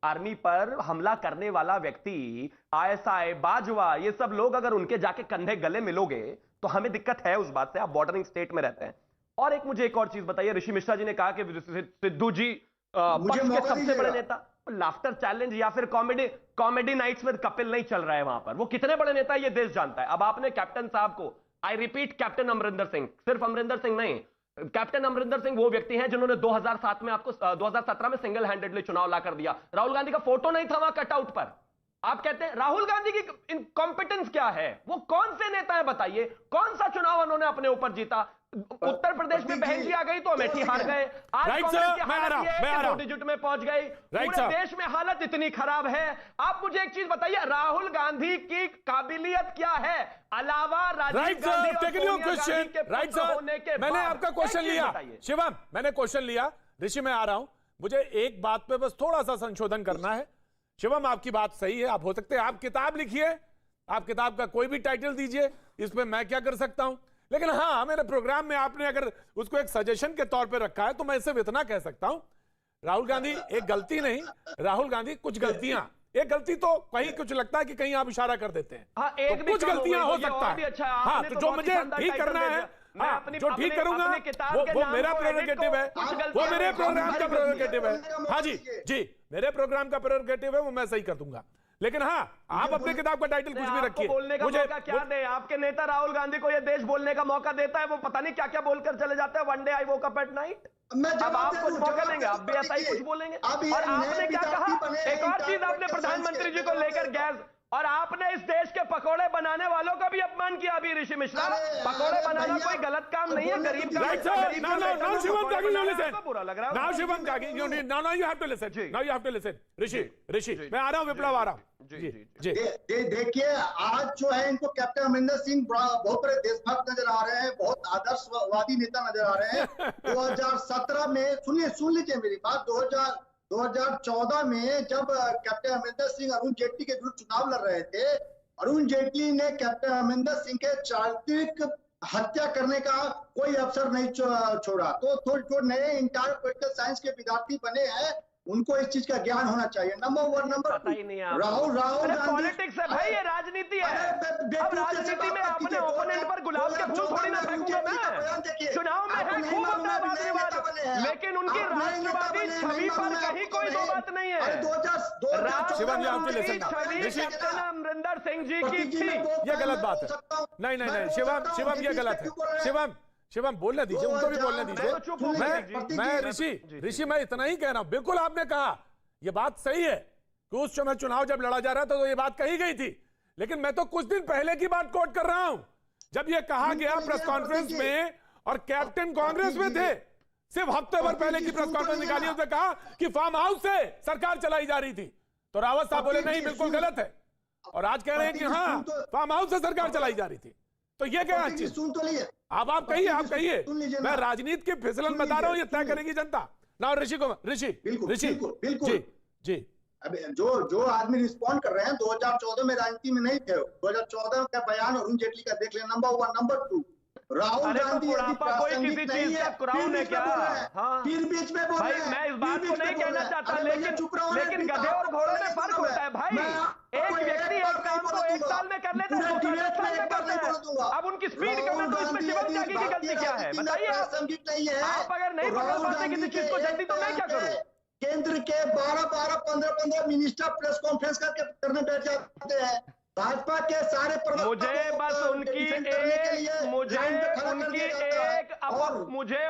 आर्मी पर हमला करने वाला व्यक्ति, आईएसआई, बाजवा, ये सब लोग अगर उनके जाके कंधे गले मिलोगे तो हमें दिक्कत है उस बात से। आप बॉर्डरिंग स्टेट में रहते हैं। और एक मुझे एक और चीज बताइए, ऋषि मिश्रा जी ने कहा कि सिद्धू जी पक्ष के सबसे बड़े नेता। लाफ्टर चैलेंज या फिर कॉमेडी नाइट्स विद कपिल नहीं चल रहा है वहां पर। वो कितने बड़े नेता है ये देश जानता है। अब आपने कैप्टन साहब को, I repeat, captain Amarinder Singh, सिर्फ अमरिंदर सिंह नहीं, कैप्टन अमरिंदर सिंह वो व्यक्ति हैं जिन्होंने 2007 में आपको 2017 में सिंगल हैंडेडली चुनाव ला कर दिया। राहुल गांधी का फोटो नहीं था वहां कटआउट पर। आप कहते हैं राहुल गांधी की इनकॉम्पिटेंस क्या है? वो कौन से नेता है बताइए? कौन सा चुनाव उन्होंने अपने ऊपर जीता? उत्तर प्रदेश में बहन जी आ गई तो अमेठी हार गए। आज कांग्रेस की हालत ये है कि 2 डिजिट में पहुंच गई। पूरे देश में हालत इतनी खराब है। आप मुझे एक चीज बताइए, राहुल गांधी की काबिलियत क्या है अलावा राजीव गांधी और सोनिया गांधी के पुत्र होने के बाद? मैंने आपका क्वेश्चन लिया शिवम, मैंने क्वेश्चन लिया। ऋषि मैं आ रहा हूं, मुझे एक बात पे बस थोड़ा सा संशोधन करना है। शिवम आपकी बात सही है, आप हो सकते हैं आप किताब लिखिए, आप किताब का कोई भी टाइटल दीजिए, इसमें मैं क्या कर सकता हूं। लेकिन हाँ, मेरे प्रोग्राम में आपने अगर उसको एक सजेशन के तौर पे रखा है तो मैं सिर्फ इतना कह सकता हूं, राहुल गांधी एक गलती नहीं, राहुल गांधी कुछ गलतियां, एक गलती तो कहीं कुछ लगता है कि कहीं आप इशारा कर देते हैं। हाँ, एक तो कुछ गलतियां हो सकता है। अच्छा, हाँ, तो जो मुझे ठीक करना है, जो ठीक करूंगा वो मेरा प्रेरोगेटिव है, वो मेरे प्रोग्राम का प्रेरोगेटिव है। हाँ जी जी, मेरे प्रोग्राम का प्रेरोगेटिव है, वो मैं सही कर दूंगा। लेकिन हाँ, आप अपने किताब का टाइटल कुछ भी रखिए। बोलने का मौका क्या दे? आपके नेता राहुल गांधी को ये देश बोलने का मौका देता है, वो पता नहीं क्या क्या बोलकर चले जाते हैं। One day I woke up at night. अब आप कुछ मौका देंगे, आप भी ऐसा ही कुछ बोलेंगे। और आपने क्या कहा? एक और चीज आपने प्रधानमंत्री जी को लेकर गैस, और आपने इस देश के पकोड़े बनाने वालों का भी अपमान किया अभी ऋषि मिश्रा। पकोड़े बनाना कोई गलत काम नहीं है, गरीब का। बुरा लग रहा है। Now Shivam Kagi, now you have to listen. Now you have to listen. ऋषि, मैं आ रहा हूँ, विप्लव आ रहा हूँ। जी। देखिए, आज जो है इनको कैप्टन अमरिंदर सिंह बहुत बड़े देशभक्त नजर आ रहे हैं, बहुत आदर्शवादी नेता नजर आ रहे हैं। 2017 में सुन लीजिए मेरी बात, 2014 में जब कैप्टन अमरिंदर सिंह अरुण जेटली के विरुद्ध चुनाव लड़ रहे थे, अरुण जेटली ने कैप्टन अमरिंदर सिंह के चारित्रिक हत्या करने का कोई अवसर नहीं छोड़ा। तो जो नए इंटर पॉलिटिकल साइंस के विद्यार्थी बने हैं, उनको इस चीज का ज्ञान होना चाहिए। नंबर 1, नंबर 2, राहुल पॉलिटिक्स है भाई, ये राजनीति है। अब राजनीति में अपने ओपोनेंट पर गुलाब के फूल थोड़ी ना फेंकूंगा मैं। चुनाव में है खूब वाद, लेकिन उनकी राष्ट्रवादी छवि पर कहीं कोई दो बात नहीं है। कैप्टन अमरिंदर सिंह जी की थी, ये गलत बात है। नहीं, शिवम ये गलत है। शिवम बोलने दीजिए, उनको भी बोलने दीजिए। मैं ऋषि मैं इतना ही कह रहा हूं, बिल्कुल आपने कहा, यह बात सही है कि उस समय चुनाव जब लड़ा जा रहा था तो यह बात कही गई थी। लेकिन मैं तो कुछ दिन पहले की बात कोट कर रहा हूं, जब यह कहा गया प्रेस कॉन्फ्रेंस में, और कैप्टन कांग्रेस में थे, सिर्फ हफ्ते भर पहले की प्रेस कॉन्फ्रेंस निकाली, उसने कहा कि फार्म हाउस से सरकार चलाई जा रही थी। तो रावत साहब बोले नहीं, बिल्कुल गलत है। और आज कह रहे हैं कि हाँ, फार्म हाउस से सरकार चलाई जा रही थी। तो ये क्या प्रतीक जी, चीज? सुन तो लिए। अब आप कहिए, आप कहिए। सुन लीजिए मैं ना। राजनीति की फिसलन सुन बता रहा हूँ, ये लीजिए, तय सुन करेगी जनता ना। और ऋषि बिल्कुल, ऋषि बिल्कुल, बिल्कुल। जी जी अभी जो आदमी रिस्पॉन्ड कर रहे हैं 2014 में राजनीति में नहीं थे। 2014 का बयान अरुण जेटली का देख लें, नंबर 1। नंबर 2, राहुल अरे तो गांधी यदि बुढ़ापा कोई प्रासंगिक किसी नहीं चीज है, का क्राउन फिर है बीच में क्या? बोल रहे हैं, हाँ। फिर बीच में बोल भाई रहे हैं, मैं इस फिर बात बीच को में नहीं बोल कहना रहे हैं। चाहता, अरे भैया लेकिन चुप रहो ना, लेकिन फिर गधे आपको और घोड़ों बोलने में नहीं फर्क दूंगा होता है मैं। भाई। मैं एक आपको व्यक्ति एक बार एक नहीं काम को बोलने एक दूंगा। साल में कर लेता है, पूरे दूसरा 10 डिबेट में साल में एक बार करता नहीं है। बोलने दूंगा। अब उनकी स्पीड कम है राहुल तो इसमें गांधी शिवम यदि त्यागी की भारतीय गलती क्या है? राजनीति में बताइए आप। प्रासंगिक नहीं है, आप अगर नहीं तो पकड़ राहुल पाते किसी गांधी चीज को के जल्दी, तो मैं क्या करूं? केंद्र के 12-12, 15-15 मिनिस्टर प्रेस कॉन्फ्रेंस करने बैठ जाते हैं। भाजपा के सारे मुझे बस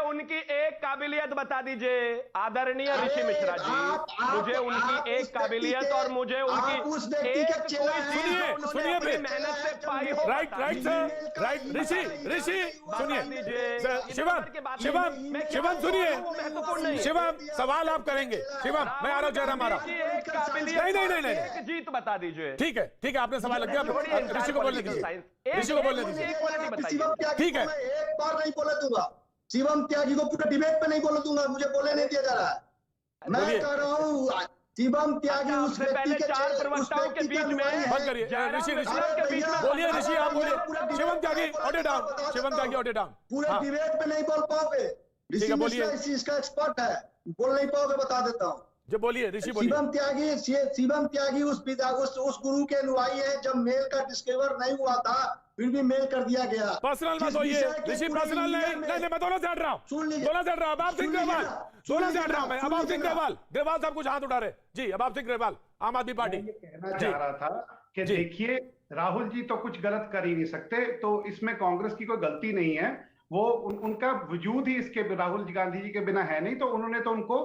उनकी एक काबिलियत बता दीजिए, आदरणीय ऋषि मिश्रा जी। मुझे उनकी एक काबिलियत और मुझे उनकी एक सुनिए मेहनत से पाई हो। राइट सर, राइट ऋषि सुनिए। शिवम सुनिए। शिवम सवाल आप करेंगे। शिवम मैं आ रहा हूँ, जयराम आ रहा हूँ। नहीं जीत बता दीजिए। ठीक है, आपने सवाल लग गया। ऋषि को बोलने दीजिए, ऋषि को बोलने दीजिए। शिवम त्यागी ठीक है। को मैं एक बार नहीं बोले दूंगा। शिवम त्यागी को पूरे डिबेट पे नहीं बोले दूंगा, मुझे बोले नहीं दिया जा रहा है। मैं कह रहा हूँ शिवम त्यागी उस व्यक्ति के चार प्रवक्ताओं के बीच में बंद करिए। ऋषि बोलिए, ऋषि आप बोलिए। शिवम त्यागी ऑडियो डाउन, शिवम त्यागी ऑडियो डाउन। पूरे डिबेट पे नहीं बोल पाओगे। ऋषि बोलिए। मिश्रा इस चीज का एक्सपर्ट है, बोल नहीं पाओगे, बता देता हूँ। जो बोलिए ऋषि बोलिए। शिवम त्यागी उस गुरु के अनुयायी है। जब मेल का डिस्कवर नहीं हुआ था, फिर भी मेल कर दिया गया। पर्सनल मत होइए ऋषि, पर्सनल नहीं। मैं दोनों से हट रहा हूँ, दोनों से हट रहा हूँ। अबाब सिंह ग्रेवाल, दोनों से हट रहा हूँ मैं। अबाब सिंह ग्रेवाल साहब कुछ हाथ उठा रहे जी। अबाब सिंह ग्रेवाल, आम आदमी पार्टी। कहना चाह रहा था कि देखिए, राहुल जी तो कुछ गलत कर ही नहीं सकते, तो इसमें कांग्रेस की कोई गलती नहीं है। वो उनका वजूद ही इसके राहुल गांधी जी के बिना है नहीं, तो उन्होंने तो उनको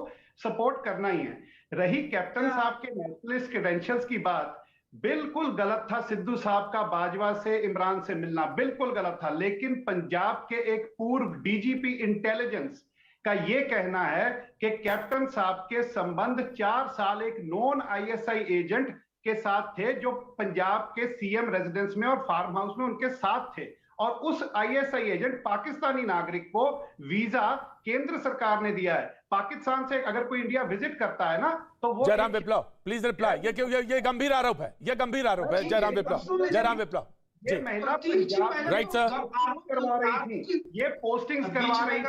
सपोर्ट करना ही है। रही कैप्टन साहब के नेशनलिस्ट क्रेडेंशियल्स की बात, बिल्कुल गलत था सिद्धू साहब का बाजवा से, इमरान से मिलना, बिल्कुल गलत था। लेकिन पंजाब के एक पूर्व डीजीपी इंटेलिजेंस का यह कहना है कि कैप्टन साहब के संबंध 4 साल एक नॉन आईएसआई एजेंट के साथ थे, जो पंजाब के सीएम रेजिडेंस में और फार्म हाउस में उनके साथ थे। और उस आईएसआई एजेंट पाकिस्तानी नागरिक को वीजा केंद्र सरकार ने दिया है। पाकिस्तान से अगर कोई इंडिया विजिट करता है ना, तो वो जयराम विप्लव प्लीज रिप्लाई। ये गंभीर आरोप है, ये गंभीर आरोप है। जयराम विप्लव ये महिला राइट सर करवा रही थी, ये पोस्टिंग्स करवा रही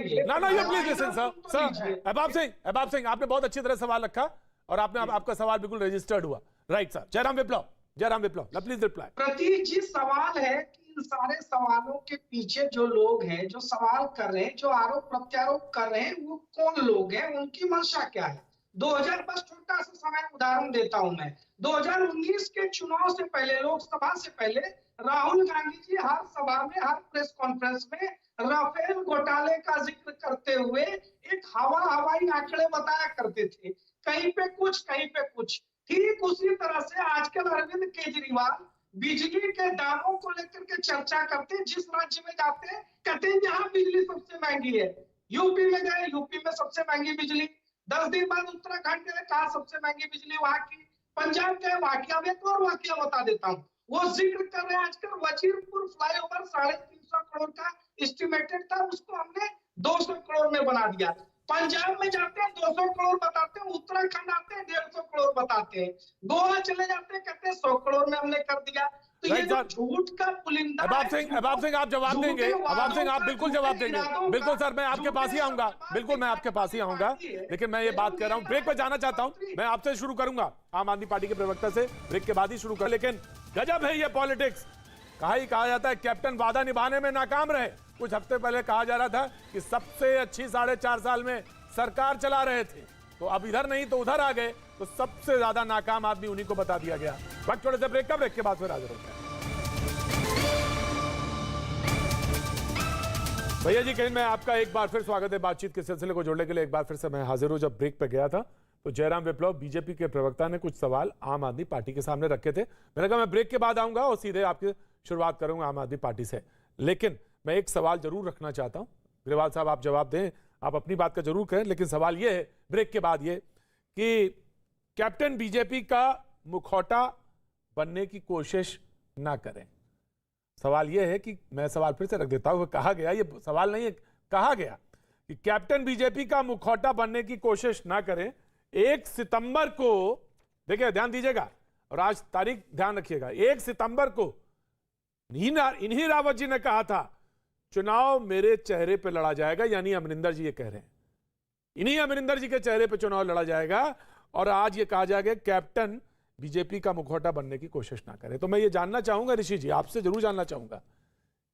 थी। ना ये प्लीज लिसन सर। अबाब सिंह आपने बहुत अच्छी तरह सवाल रखा और आपका सवाल बिल्कुल रजिस्टर्ड हुआ। Right sir. Jairam Viplav please reply. Prateek ji, सवाल है कि इन सारे सवालों के पीछे जो लोग हैं, जो सवाल कर रहे हैं, जो आरोप प्रत्यारोप कर रहे हैं, वो कौन लोग हैं, उनकी मंशा क्या है। 2000 बस छोटा सा समय उदाहरण देता हूं मैं। 2019 के चुनाव से पहले, लोकसभा से पहले, राहुल गांधी जी हर सभा में, हर प्रेस कॉन्फ्रेंस में राफेल घोटाले का जिक्र करते हुए एक हवाई आंकड़े बताया करते थे, कहीं पे कुछ कहीं पे कुछ। ठीक उसी तरह से आजकल अरविंद केजरीवाल बिजली के दामों को लेकर के चर्चा करते हैं। जिस राज्य में जाते हैं कहते हैं यहाँ बिजली सबसे महंगी है। यूपी में गए, यूपी में सबसे महंगी बिजली। 10 दिन बाद उत्तराखंड गए, कहा सबसे महंगी बिजली वहां की। पंजाब गए, वाकया में एक और वाकया बता देता हूँ। वो जिक्र कर रहे हैं आजकल वजीरपुर फ्लाईओवर 350 करोड़ का एस्टिमेटेड था, उसको हमने 200 करोड़ में बना दिया। पंजाब में जाते हैं 200 करोड़ बताते हैं, उत्तराखंड आते हैं 150 करोड़ बताते हैं, गोवा चले जाते हैं कहते हैं 100 करोड़ में हमने कर दिया। तो ये जो झूठ का पुलिंदा। अबाब सिंह आप जवाब देंगे। अबाब सिंह आप बिल्कुल जवाब देंगे। बिल्कुल सर, मैं आपके पास ही आऊंगा, बिल्कुल मैं आपके पास ही आऊंगा। लेकिन मैं ये बात कर रहा हूँ, ब्रेक पर जाना चाहता हूँ। मैं आपसे शुरू करूंगा, आम आदमी पार्टी के प्रवक्ता से, ब्रेक के बाद ही शुरू कर। लेकिन गजब है ये पॉलिटिक्स। कहा जाता है कैप्टन वादा निभाने में नाकाम रहे। कुछ हफ्ते पहले कहा जा रहा था कि सबसे अच्छी 4.5 साल में सरकार चला रहे थे, तो अब इधर नहीं तो उधर आ गए, तो सबसे ज्यादा नाकाम आदमी उन्हीं को बता दिया गया। वक्त थोड़े से ब्रेक का, ब्रेक के बाद फिर हाजिर होते हैं। भैया जी, कहीं मैं आपका एक बार फिर स्वागत है। बातचीत के सिलसिले को जोड़ने के लिए एक बार फिर से मैं हाजिर हूं। जब ब्रेक पे गया था तो जयराम विप्लव बीजेपी के प्रवक्ता ने कुछ सवाल आम आदमी पार्टी के सामने रखे थे। मैंने कहा मैं ब्रेक के बाद आऊंगा और सीधे आपकी शुरुआत करूंगा आम आदमी पार्टी से। लेकिन मैं एक सवाल जरूर रखना चाहता हूं। ग्रेवाल साहब आप जवाब दें, आप अपनी बात का जरूर करें, लेकिन सवाल यह है ब्रेक के बाद ये कि कैप्टन बीजेपी का मुखौटा बनने की कोशिश ना करें। सवाल यह है कि मैं सवाल फिर से रख देता हूं, कहा गया, ये सवाल नहीं है, कहा गया कि कैप्टन बीजेपी का मुखौटा बनने की कोशिश ना करें। 1 सितंबर को, देखिए ध्यान दीजिएगा और आज तारीख ध्यान रखिएगा, 1 सितंबर को इन्हीं रावत जी ने कहा था चुनाव मेरे चेहरे पे लड़ा जाएगा, यानी अमरिंदर जी ये कह रहे हैं, इन्हीं अमरिंदर जी के चेहरे पे चुनाव लड़ा जाएगा। और आज ये कहा जाएगा कैप्टन बीजेपी का मुखौटा बनने की कोशिश ना करे। तो मैं ये जानना चाहूंगा ऋषि जी, आपसे जरूर जानना चाहूंगा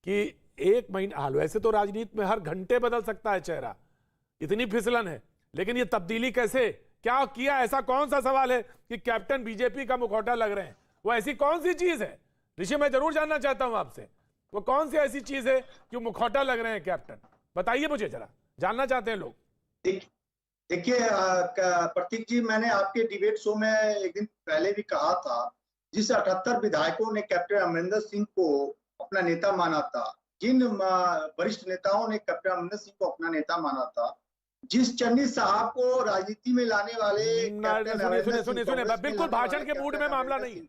कि 1 महीना हाल, वैसे तो राजनीति में हर घंटे बदल सकता है चेहरा, इतनी फिसलन है, लेकिन ये तब्दीली कैसे, क्या किया, ऐसा कौन सा सवाल है कि कैप्टन बीजेपी का मुखौटा लग रहे हैं? वो ऐसी कौन सी चीज है ऋषि, मैं जरूर जानना चाहता हूं आपसे, वो कौन सी ऐसी चीज है कि मुखौटा लग रहे हैं कैप्टन? बताइए मुझे, जरा जानना चाहते हैं लोग। देखिए प्रतीक जी, मैंने आपके डिबेट शो में एक दिन पहले भी कहा था, जिस 78 विधायकों ने कैप्टन अमरिंदर सिंह को अपना नेता माना था, जिन वरिष्ठ नेताओं ने कैप्टन अमरिंदर सिंह को अपना नेता माना था, जिस चन्नी साहब को राजनीति में लाने वाले, सुनिए, बिल्कुल भाषण के मूड में मामला नहीं है,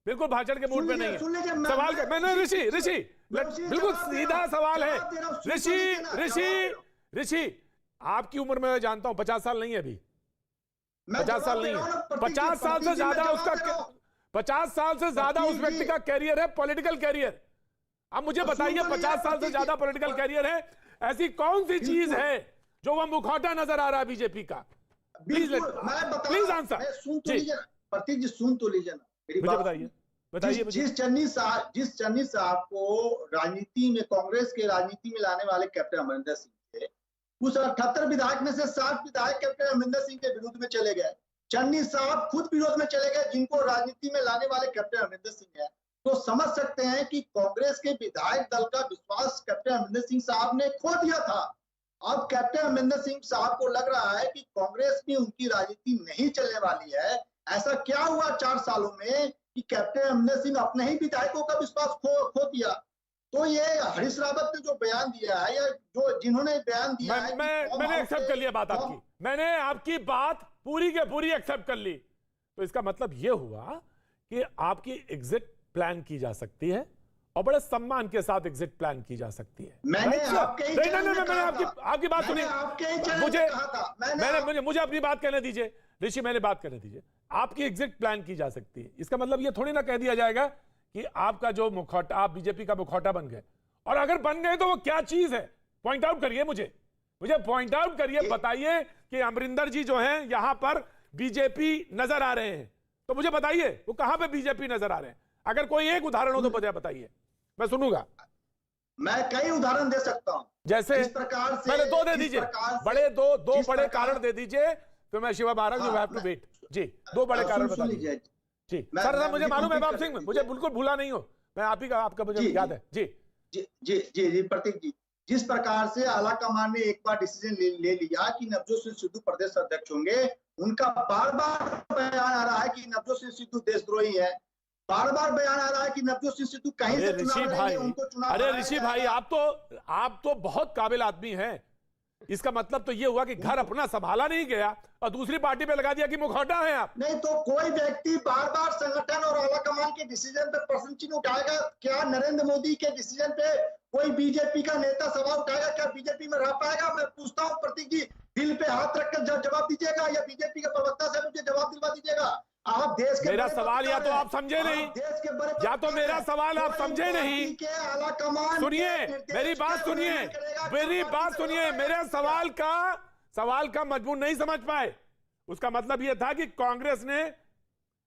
बिल्कुल भाषण के मूड में नहीं है सवाल का। मैंने ऋषि बिल्कुल सीधा सवाल है। ऋषि आपकी उम्र में मैं जानता हूं 50 साल नहीं है अभी, 50 साल नहीं है, 50 साल से ज्यादा उसका, 50 साल से ज्यादा उस व्यक्ति का कैरियर है, पॉलिटिकल कैरियर। अब मुझे बताइए, 50 साल से ज्यादा पॉलिटिकल कैरियर है, ऐसी कौन सी चीज है जो वह मुखौटा नजर आ रहा है बीजेपी का? Please answer. प्रतीक जी सुन तो लीजिए ना मेरी बात, बताइए। जिस चन्नी साहब को राजनीति में, कांग्रेस के राजनीति में लाने वाले कैप्टन अमरिंदर सिंह थे, उस 78 विधायक में से 7 विधायक कैप्टन अमरिंदर सिंह के विरोध में चले गए। चन्नी साहब खुद विरोध में चले गए, जिनको राजनीति में लाने वाले कैप्टन अमरिंदर सिंह है। तो समझ सकते हैं कि कांग्रेस के विधायक दल का विश्वास कैप्टन अमरिंदर सिंह साहब ने खो दिया था। अब कैप्टन अमरिंदर सिंह साहब को लग रहा है कि कांग्रेस में उनकी राजनीति नहीं चलने वाली है। ऐसा क्या हुआ 4 सालों में कि कैप्टन अमरिंदर सिंह अपने ही विधायकों का विश्वास खो दिया? तो ये हरीश रावत ने जो बयान दिया है, या जो जिन्होंने बयान दिया है, मैंने एक्सेप्ट कर लिया बात आपकी, मैंने आपकी बात पूरी के पूरी एक्सेप्ट कर ली। तो इसका मतलब ये हुआ कि आपकी एग्जिट प्लान की जा सकती है और बड़े सम्मान के साथ एग्जिट प्लान की जा सकती है। मैंने आपकी बात सुनिए, मुझे अपनी बात कहने दीजिए ऋषि, मैंने बात करने दीजिए। आपकी एग्जिट प्लान की जा सकती है, इसका मतलब ये थोड़ी ना कह दिया जाएगा कि आपका जो मुखौटा, आप बीजेपी का मुखौटा बन गए, और अगर बन गए तो वो क्या चीज है? पॉइंट आउट करिए, मुझे पॉइंट आउट करिए, बताइए कि अमरिंदर जी जो हैं यहां पर बीजेपी नजर आ रहे हैं, तो मुझे बताइए वो कहां पे बीजेपी नजर आ रहे हैं। अगर कोई एक उदाहरण हो तो मुझे बताइए, मैं सुनूंगा। मैं कई उदाहरण दे सकता हूं, जैसे इस प्रकार से, पहले 2 दे दीजिए, बड़े दो बड़े कारण दे दीजिए, फिर मैं शिवा महाराज यू हैव टू वेट जी। 2 बड़े कारण बता दीजिए जी। सर मुझे मालूम है बाब सिंह, मुझे बिल्कुल भूला नहीं हो, मैं आप ही का, आपका मुझे याद है जी। प्रतीक जी, जिस प्रकार से आला कमान ने एक बार डिसीजन ले लिया कि नवजोत सिंह सिद्धू प्रदेश अध्यक्ष होंगे, उनका बार बार बयान आ रहा है कि नवजोत सिंह सिद्धू देशद्रोही है, बार बार बयान आ रहा है कि नवजोत सिंह सिद्धू कहीं से चुनाव लड़ेंगे, उनको चुनाव। अरे ऋषि भाई, आप तो बहुत काबिल आदमी हैं। इसका मतलब तो ये हुआ कि घर अपना संभाला नहीं गया और दूसरी पार्टी पे लगा दिया कि मुखौटा है आप। नहीं तो कोई व्यक्ति बार बार संगठन और आला कमान के डिसीजन पे प्रश्न चिन्ह उठाएगा क्या? नरेंद्र मोदी के डिसीजन पे कोई बीजेपी का नेता सवाल उठाएगा क्या? बीजेपी में रह पाएगा? मैं पूछता हूँ प्रतीक जी, दिल पे हाथ रखकर जवाब दीजिएगा, या बीजेपी के प्रवक्ता से मुझे जवाब दिलवा दीजिएगा। आप देश के, मेरा सवाल या तो आप समझे नहीं, या तो मेरा सवाल आप समझे नहीं। सुनिए मेरी बात, सुनिए मेरे सवाल का मजमून नहीं समझ पाए। उसका मतलब यह था कि कांग्रेस ने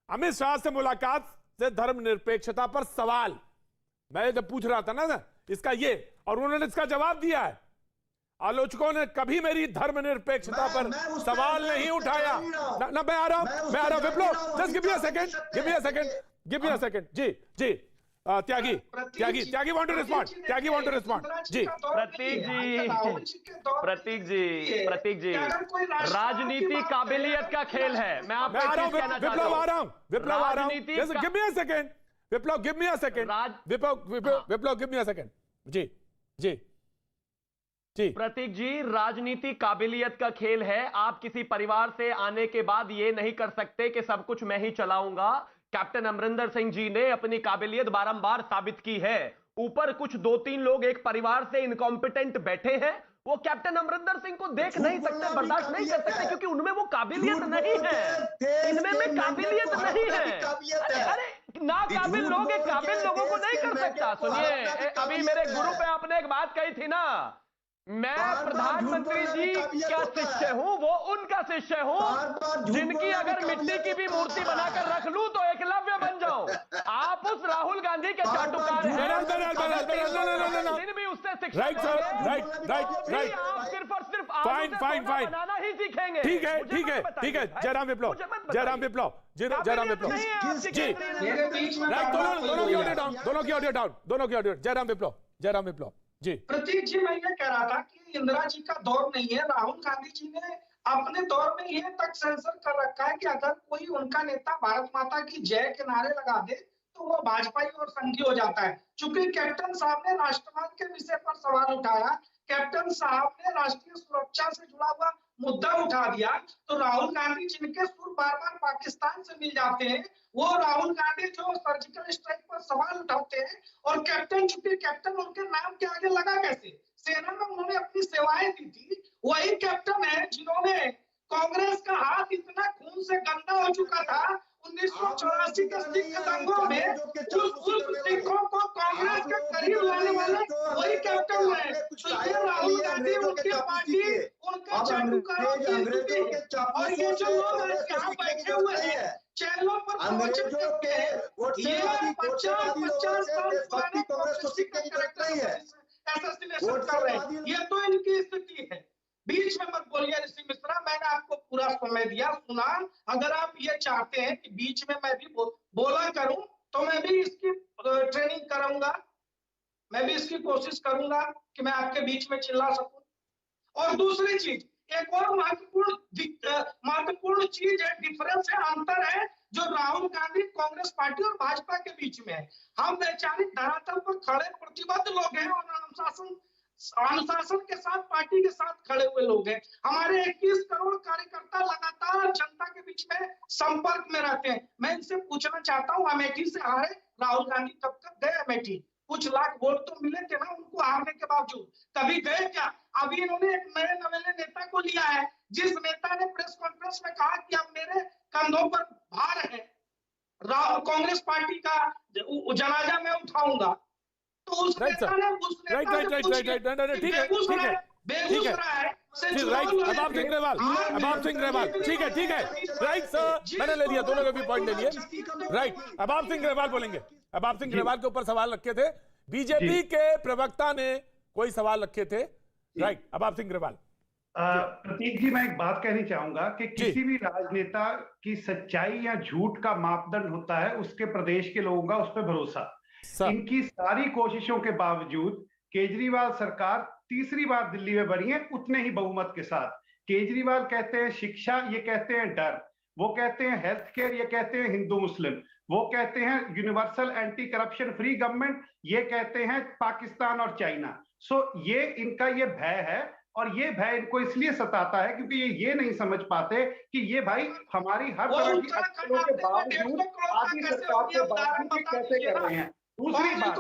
अमित शाह से मुलाकात से धर्मनिरपेक्षता पर सवाल, मैं जब पूछ रहा था ना इसका ये, और उन्होंने इसका जवाब दिया है। आलोचकों ने कभी मेरी धर्मनिरपेक्षता पर सवाल नहीं उठाया। ना मैं आ रहा हूं Viplav, just give me a second ji Tyagi want to respond ji. Prateek ji राजनीति काबिलियत का खेल है। मैं आपको एक चीज कहना चाहता हूं, विप्लव आ रहा हूं, give me a second Viplav, give me a second Viplav, give me a second ji. Prateek ji, राजनीति काबिलियत का खेल है। आप किसी परिवार से आने के बाद ये नहीं कर सकते कि सब कुछ मैं ही चलाऊंगा। कैप्टन अमरिंदर सिंह जी ने अपनी काबिलियत बारंबार साबित की है। ऊपर कुछ 2-3 लोग एक परिवार से इनकॉम्पिटेंट बैठे हैं, वो कैप्टन अमरिंदर सिंह को देख नहीं सकते, बर्दाश्त नहीं कर सकते, क्योंकि उनमें वो काबिलियत नहीं है, इनमें में काबिलियत नहीं है। अरे नाकाबिल लोग एक काबिल लोगों को नहीं कर सकता। सुनिए, अभी मेरे गुरु पे आपने एक बात कही थी ना, मैं प्रधानमंत्री जी का शिष्य हूं, वो उनका शिष्य हूं जिनकी अगर मिट्टी की भी मूर्ति बनाकर रख लूं तो एकलव्य बन जाऊं। आप उस राहुल गांधी के चाटुकार हैं, दिन भी उससे शिक्षा राइट सर, राइट। आप सिर्फ और सिर्फ फाइन बनाना ही सीखेंगे। ठीक है जयराम विप्लव जी, राइट, दोनों की ऑडियो डाउन, जयराम विप्लव जी। प्रतीक जी, मैं ये कह रहा था कि इंदिरा जी का दौर नहीं है, राहुल गांधी जी ने अपने दौर में ये तक सेंसर कर रखा है कि अगर कोई उनका नेता भारत माता की जय के नारे लगा दे तो वो भाजपाई और संघी हो जाता है। चूंकि कैप्टन साहब ने राष्ट्रवाद के विषय पर सवाल उठाया, कैप्टन साहब ने राष्ट्रीय सुरक्षा से जुड़ा हुआ मुद्दा उठा दिया, तो राहुल गांधी जिनके सुर बार बार पाकिस्तान से मिल जाते हैं, वो राहुल गांधी जो सर्जिकल स्ट्राइक पर सवाल उठाते हैं, और कैप्टन, चूंकि कैप्टन उनके नाम के आगे लगा कैसे, सेना में उन्होंने अपनी सेवाएं दी थी, वही कैप्टन है जिन्होंने कांग्रेस का हाथ इतना खून से गंदा हो चुका था 1984 के सिख दंगों में, उस सिखों को कांग्रेस के करीब लाने वाले वही कैप्टन है। तो ये राहुल गांधी, उनकी पार्टी, उनके चाटुकारों की, और ये जो लोग यहाँ बैठे हुए हैं चैनलों पर प्रवचन करते हैं, ये 50 साल पुराने एसोसिएशन कर रहे हैं, ये तो इनकी स्थिति है। बीच में मत बोलिए ऋषि मिश्रा, मैंने आपको पूरा समय दिया, सुना। अगर आप ये चाहते हैं कि बीच में मैं भी बोला करूं तो मैं भी इसकी ट्रेनिंग कराऊंगा, मैं भी इसकी कोशिश करूंगा कि मैं आपके बीच में चिल्ला सकूं। और दूसरी चीज, एक और महत्वपूर्ण चीज है, डिफरेंस है, अंतर है जो राहुल गांधी, कांग्रेस पार्टी और भाजपा के बीच में है। हम वैचारिक धरातल पर खड़े प्रतिबद्ध लोग हैं और अनुशासन के साथ, पार्टी के साथ खड़े हुए लोग हैं। हमारे 21 करोड़ कार्यकर्ता लगातार जनता के बीच में संपर्क में रहते हैं। मैं इनसे पूछना चाहता हूँ, अमेठी से हारे राहुल गांधी कब तक गए अमेठी? कुछ लाख वोट तो मिले थे ना उनको हारने के बावजूद, कभी गए क्या? अभी इन्होंने एक नए नवेले नेता को लिया है, जिस नेता ने प्रेस कॉन्फ्रेंस में कहा कि अब मेरे कंधों पर भार है, कांग्रेस पार्टी का जनाजा मैं उठाऊंगा। तो उस नेता ने ठीक है, अबाब सिंह ग्रेवाल, ठीक है, राइट सर, मैंने ले लिया, दोनों के भी पॉइंट ले लिए, राइट। अबाब सिंह ग्रेवाल बोलेंगे, अबाब सिंह ग्रेवाल के ऊपर सवाल रखे थे, बीजेपी के प्रवक्ता ने कोई सवाल रखे थे, राइट। अबाब सिंह ग्रेवाल। प्रतीक जी, मैं एक बात कहनी चाहूंगा कि किसी भी राजनेता की सच्चाई या झूठ का मापदंड होता है उसके प्रदेश के लोगों का उस पर भरोसा। इनकी सारी कोशिशों के बावजूद केजरीवाल सरकार तीसरी बार दिल्ली में बनी है उतने ही बहुमत के साथ। केजरीवाल कहते हैं शिक्षा, ये कहते हैं डर, वो कहते हैं हेल्थ केयर, ये कहते हैं हिंदू मुस्लिम, वो कहते हैं universal anti corruption free government, ये कहते हैं पाकिस्तान और चाइना। सो ये इनका ये भय है, और ये भय इनको इसलिए सताता है क्योंकि ये नहीं समझ पाते कि ये भाई हमारी हर तरह की अटकलों के बावजूद आदि सरकार के बावजूद कैसे कर रहे हैं। दूसरी बात,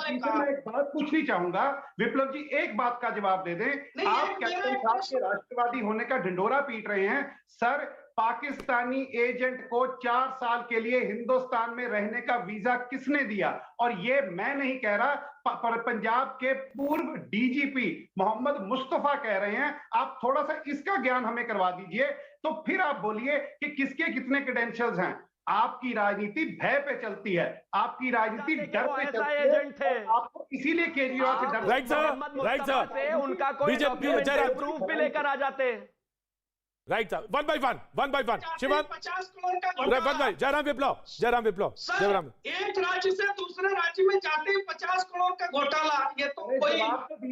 मैं एक बात पूछनी चाहूंगा, विप्लव जी एक बात का जवाब दे दें। आप कैप्टन साहब के राष्ट्रवादी होने का ढिंडोरा पीट रहे हैं, सर पाकिस्तानी एजेंट को 4 साल के लिए हिंदुस्तान में रहने का वीजा किसने दिया? और ये मैं नहीं कह रहा, पंजाब के पूर्व डीजीपी मोहम्मद मुस्तफा कह रहे हैं। आप थोड़ा सा इसका ज्ञान हमें करवा दीजिए, तो फिर आप बोलिए कि किसके कितने क्रेडेंशियल्स हैं। आपकी राजनीति भय पे चलती है, आपकी राजनीति डर पे चलती है, आपको इसीलिए केजरीवाल से डर। राइट सर, उनका कोई प्रूफ भी लेकर आ जाते हैं। Right sir, one by one Shivan, 50 crore का जयराम विप्लव, एक राज्य से दूसरे राज्य में जाते ही 50 करोड़ का घोटाला, ये तो कोई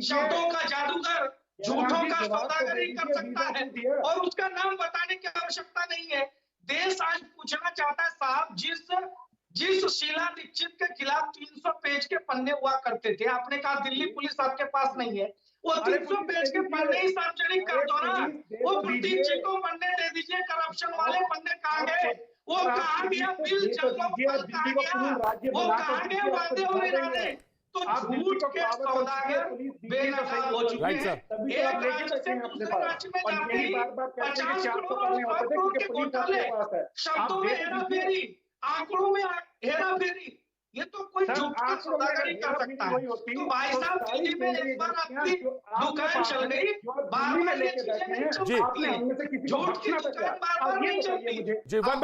शब्दों का जादूगर, झूठों का सौदागरी कर सकता है, और उसका नाम बताने की आवश्यकता नहीं है। देश आज पूछना चाहता है साहब, जिस शीला दीक्षित के खिलाफ 300 पेज के पन्ने हुआ करते थे, आपने कहा दिल्ली पुलिस आपके पास नहीं है, वो 300 पेज के पन्ने ही सार्वजनिक कर दो ना। वो प्रतीक जी को पन्ने दे दीजिए, करप्शन वाले पन्ने कहाँ गए? वो कहाँ गया बिल, वो कहाँ गया वादे और इरादे? तो आप दिल्ली झूठ को के पावर सौदागर बेनकाब हो चुके राइट हैं। सर, तभी तो एक आप लेके राज्य बैठे से हैं अपने दूसरे पास, राज्य में और जाते यही ही बार बार कहते हैं कि 50 400 करोड़ करने और 100 होते थे करोड़ क्योंकि के पुलिस घोटाले, आपके पास है। शब्दों में देख हेरा लीजिए। फेरी, आंकड़ों में हेरा फेरी, ये तो कोई सर, झूठ का आंकड़ों में सौदागरी कर हेरा सकता फेरी है। वही होती तो भाई तो साहब सारी दिल्ली में केंद्रीय एक बार एजेंसियां आपकी जो आपके दुकान पास चल हैं, गई, जो बार दिल्ली में बार ये लेके चीजें बैठे नहीं हैं, चल जी। आपने सकती हमने से किसी को झूठ की बख्शना था क्या? दुकान बार आप बार ये नहीं बताइए चलती। मुझे। जी, वन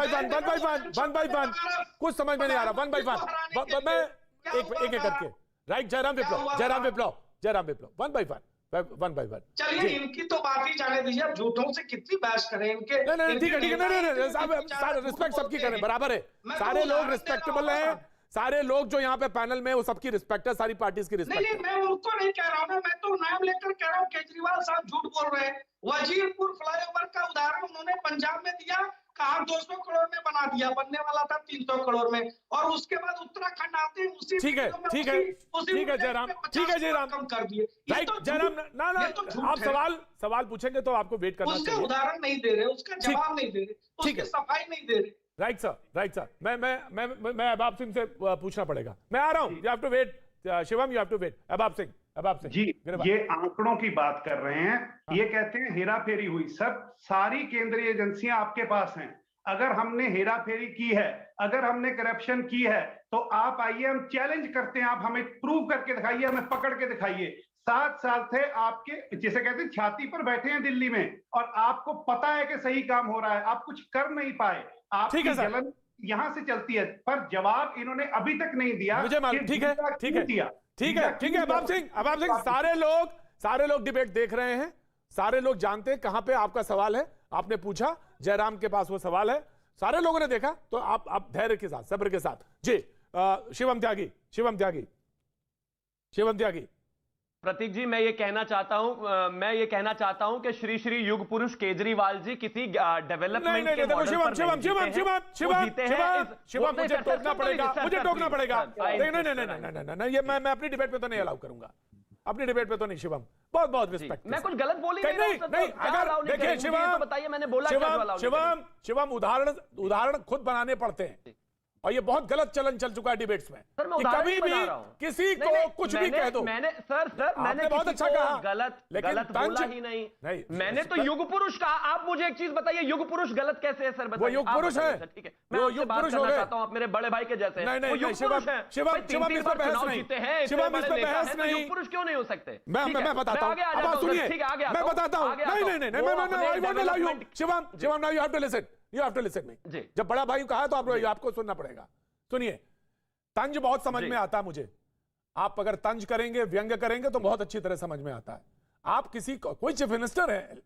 बाय वन, कुछ समझ में नहीं आ रहा, वन बाय वन, मैं एक एक करके। Right, Jairam Viplav, one by one. चलिए इनकी तो बात ही जाने दीजिए, अब झूठों से कितनी बहस करें इनके। नहीं, ठीक है, इनके सारे रिस्पेक्ट सबकी करें, बराबर है, मैं तो सारे लोग उदाहरण दे रिस्पेक्टेबल रहा हूं हैं, सारे लोग जो यहाँ पे पैनल में, वो सबकी रिस्पेक्ट है, सारी पार्टीज की नहीं रिस्पेक्ट नहीं, है। मैं उनको नहीं कह रहा हूं ना, मैं तो नाम लेकर कह रहा हूं केजरीवाल साहब झूठ बोल रहे हैं। वजीरपुर फ्लाईओवर का उदाहरण उन्होंने पंजाब में दिया, कहा 200 करोड़ में बना दिया, बनने वाला था 300 करोड़ में, और उसके बाद उत्तराखंड आते हैं उसी ठीक है, वीडियो में ठीक है जयराम, ठीक है जयराम, कम कर दिए। ये राइट तो जयराम, झूठ- ना ये तो झूठ आप है। सवाल पूछेंगे तो आपको वेट करना उसका चाहिए। उदाहरण नहीं दे रहे, उसका जवाब नहीं दे रहे, ठीक है। उसकी सफाई नहीं दे रहे। राइट सर, मैं अहबाब सिंह से पूछना पड़ेगा, मैं आ रहा हूं, you have to wait, Shivam you have to wait, Ahbab Singh जी, ये आंकड़ों की बात कर रहे हैं। ये कहते हैं हेरा फेरी हुई। सर, सारी केंद्रीय एजेंसियां आपके पास हैं। अगर हमने हेरा फेरी की है, अगर हमने करप्शन की है, तो आप आइए, हम चैलेंज करते हैं, आप हमें प्रूव करके दिखाइए, हमें पकड़ के दिखाइए। 7 साल थे आपके, जैसे कहते हैं छाती पर बैठे हैं दिल्ली में, और आपको पता है कि सही काम हो रहा है, आप कुछ कर नहीं पाए। आपकी जलन यहां से चलती है, पर जवाब इन्होंने अभी तक नहीं दिया। मुझे मालूम, ठीक है अहबाब सिंह, सारे लोग डिबेट देख रहे हैं, सारे लोग जानते हैं कहां पे आपका सवाल है। आपने पूछा, जयराम के पास वो सवाल है, सारे लोगों ने देखा, तो आप धैर्य के साथ, सब्र के साथ। जी, शिवम त्यागी। प्रतीक जी, मैं ये कहना चाहता हूं कि श्री श्री युग पुरुष केजरीवाल जी किसी डेवलपमेंट के मॉडल पर शिवम, मुझे टोकना पड़ेगा, नहीं, ये मैं अपनी डिबेट पे तो नहीं अलाउ करूंगा, अपनी डिबेट पे तो नहीं। शिवम, बहुत रिस्पेक्ट, मैं कुछ गलत बोल ही नहीं, अगर देखिए शिवम, बताइए, मैंने बोला शिवम उदाहरण खुद बनाने पड़ते हैं, और ये बहुत गलत चलन चल चुका है डिबेट्स में कि कभी भी किसी को कुछ भी कह दो। मैंने बहुत अच्छा कहा, गलत बोला ही नहीं। मैंने तो युग पुरुष कहा। आप मुझे एक चीज बताइए, युग पुरुष गलत कैसे है सर? बताइए। वो युग पुरुष है, ठीक है, मैं आपसे बात करना चाहता हूं, आप मेरे बड़े भाई के जैसे। नहीं, शिवम इस पर बहस नहीं, शिवम इस पर बहस नहीं। युग पुरुष क्यों नहीं हो सकते? मैं बताता हूं, अब सुनिए, मैं बताता हूं। नहीं, I want to allow you. Shivam, now you have to listen me. जब बड़ा भाई कहा तो आपको सुनना पड़ेगा। सुनिए, तंज बहुत समझ में आता है मुझे, आप अगर तंज करेंगे, व्यंग करेंगे तो बहुत अच्छी तरह समझ में आता है। आप किसी को, कोई चीफ मिनिस्टर है,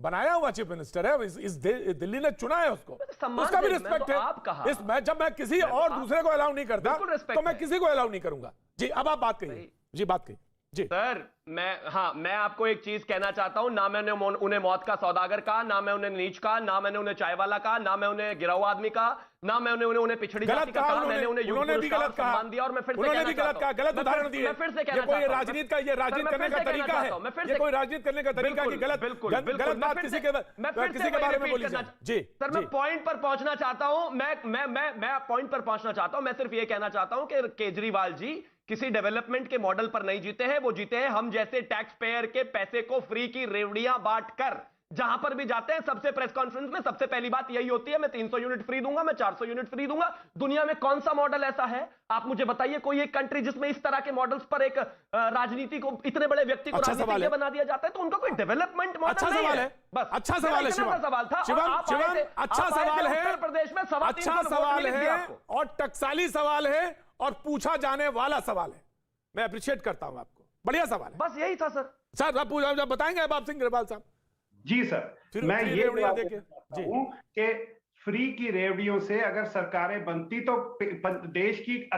बनाया हुआ चीफ मिनिस्टर है, इस दिल्ली ने चुना है उसको, उसका भी रिस्पेक्ट है। जब मैं किसी और दूसरे को अलाउ नहीं करता तो मैं किसी को अलाउ नहीं करूंगा। जी, अब आप बात कहिए। जी, बात कहिए। जी सर, मैं आपको एक चीज कहना चाहता हूं, ना मैंने उन्हें मौत का सौदागर कहा, ना मैं उन्हें नीच कहा, ना मैंने उन्हें चाय वाला कहा, ना मैं उन्हें गिरा हुआ आदमी कहा, ना मैंने उन्हें पिछड़ी जाति का कहा। मैंने उन्हें युग पुरुष का सम्मान दिया, और मैं फिर से उन्होंने गलत उदाहरण दिए। मैं फिर से कहना कोई राजनीति का, ये राजनीति करने का तरीका है, ये कोई राजनीति करने का तरीका कि गलत बात किसी के बारे में बोली जाए। जी सर, मैं पॉइंट पर पहुंचना चाहता हूं, मैं पॉइंट पर पहुंचना चाहता हूं। मैं सिर्फ ये कहना चाहता हूं कि केजरीवाल जी किसी डेवलपमेंट के मॉडल पर नहीं जीते हैं, वो जीते हैं हम जैसे टैक्स पेयर के पैसे को फ्री की रेवड़ियां बांटकर। जहां पर भी जाते हैं, सबसे प्रेस कॉन्फ्रेंस में सबसे पहली बात यही होती है, मैं 300 यूनिट फ्री दूंगा, मैं 400 यूनिट फ्री दूंगा। दुनिया में कौन सा मॉडल ऐसा है? आप मुझे बताइए कोई एक कंट्री जिसमें इस तरह के मॉडल्स पर एक राजनीति को, इतने बड़े व्यक्ति को राजनीतिज्ञ बना दिया जाता है, तो उनका कोई डेवलपमेंट मॉडल नहीं है। बस अच्छा सवाल है शिवम, सवाल था। शिवम, अच्छा सवाल है, उत्तर प्रदेश में अच्छा सवाल है, और टकसाली सवाल है, और पूछा जाने वाला सवाल है। मैं अप्रिशिएट करता हूं आपको, बढ़िया सवाल है। बस यही था सर। सर आप बताएंगे अहबाब सिंह ग्रेवाल साहब? जी सर, मैं ये हूं कि फ्री की रेवड़ियों से अगर सरकारें बनती तो देश की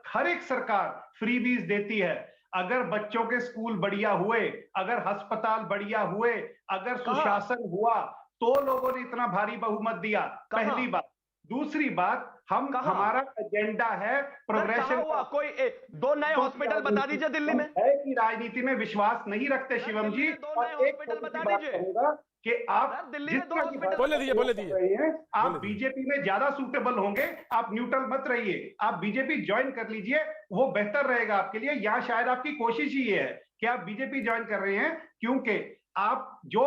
हर एक सरकार फ्रीबीज देती है। अगर बच्चों के स्कूल बढ़िया हुए, अगर अस्पताल बढ़िया हुए, अगर सुशासन हुआ, तो लोगों ने इतना भारी बहुमत दिया। पहली बात। दूसरी बात, हमारा एजेंडा है प्रोग्रेशन। कोई दो नए हॉस्पिटल बता दीजिए दिल्ली में। है कि राजनीति में विश्वास नहीं रखते शिवम जी। दो नए हॉस्पिटल बता दीजिए कि आप दिल्ली में 2 हॉस्पिटल बोले दीजिए आप बीजेपी में ज्यादा सूटेबल होंगे। आप न्यूट्रल मत रहिए, आप बीजेपी ज्वाइन कर लीजिए, वो बेहतर रहेगा आपके लिए। यहाँ शायद आपकी कोशिश ही है कि आप बीजेपी ज्वाइन कर रहे हैं, क्योंकि आप जो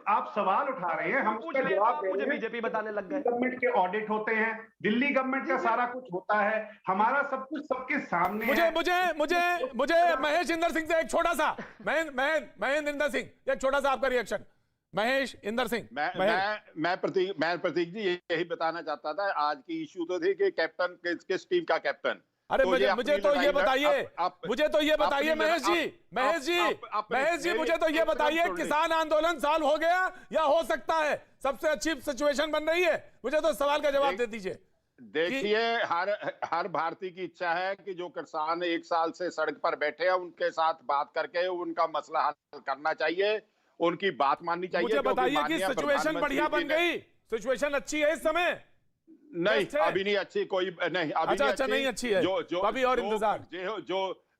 आप सवाल उठा रहे हैं हम उसका जवाब मुझे बीजेपी बताने लग गए। गवर्नमेंट के ऑडिट होते हैं, दिल्ली गवर्नमेंट का सारा कुछ होता है, हमारा सब कुछ सबके सामने है। मुझे महेश इंदर सिंह से एक छोटा सा महेंद्र इंदर सिंह, एक छोटा सा आपका रिएक्शन। महेश इंदर सिंह। मैं प्रतीक जी यही बताना चाहता था। आज की इश्यू तो थी कि कैप्टन किस टीम का कैप्टन। अरे मुझे तो ये बताइए महेश जी मुझे तो ये बताइए, किसान आंदोलन साल हो गया या हो सकता है सबसे अच्छी सिचुएशन बन रही है? मुझे तो सवाल का जवाब दे दीजिए। देखिए, हर भारतीय की इच्छा है कि जो किसान 1 साल से सड़क पर बैठे हैं उनके साथ बात करके उनका मसला हल करना चाहिए, उनकी बात माननी चाहिए। मुझे बताइए कि सिचुएशन बढ़िया बन गई, सिचुएशन अच्छी है इस समय? नहीं, अभी नहीं अच्छी, कोई नहीं अभी। अच्छा नहीं अच्छी है, अभी और इंतजार।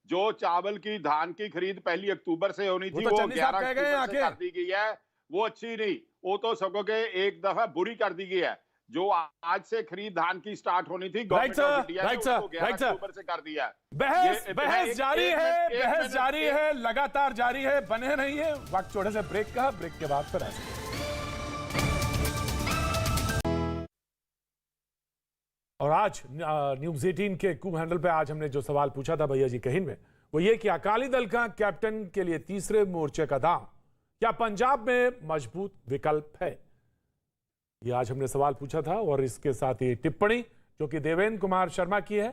जो चावल की धान की खरीद 1 अक्टूबर से होनी थी, वो 11 अक्टूबर से कर दी गई है, वो अच्छी नहीं, वो तो सबको के एक दफा बुरी कर दी गई है। जो आज से खरीद धान की स्टार्ट होनी थी, गवर्नमेंट ऑफ इंडिया ने उसको 11 अक्टूबर से कर दिया। बहस जारी है, लगातार जारी है, बने रहिए। वक्त छोटे से ब्रेक का, ब्रेक के बाद फिर आएंगे। और आज न्यूज़ 18 के कूम हैंडल पे आज हमने जो सवाल पूछा था भैया जी कहीं में, वो ये कि अकाली दल का कैप्टन के लिए तीसरे मोर्चे का दांव क्या पंजाब में मजबूत विकल्प है? ये आज हमने सवाल पूछा था और इसके साथ ही टिप्पणी जो कि देवेंद्र कुमार शर्मा की है।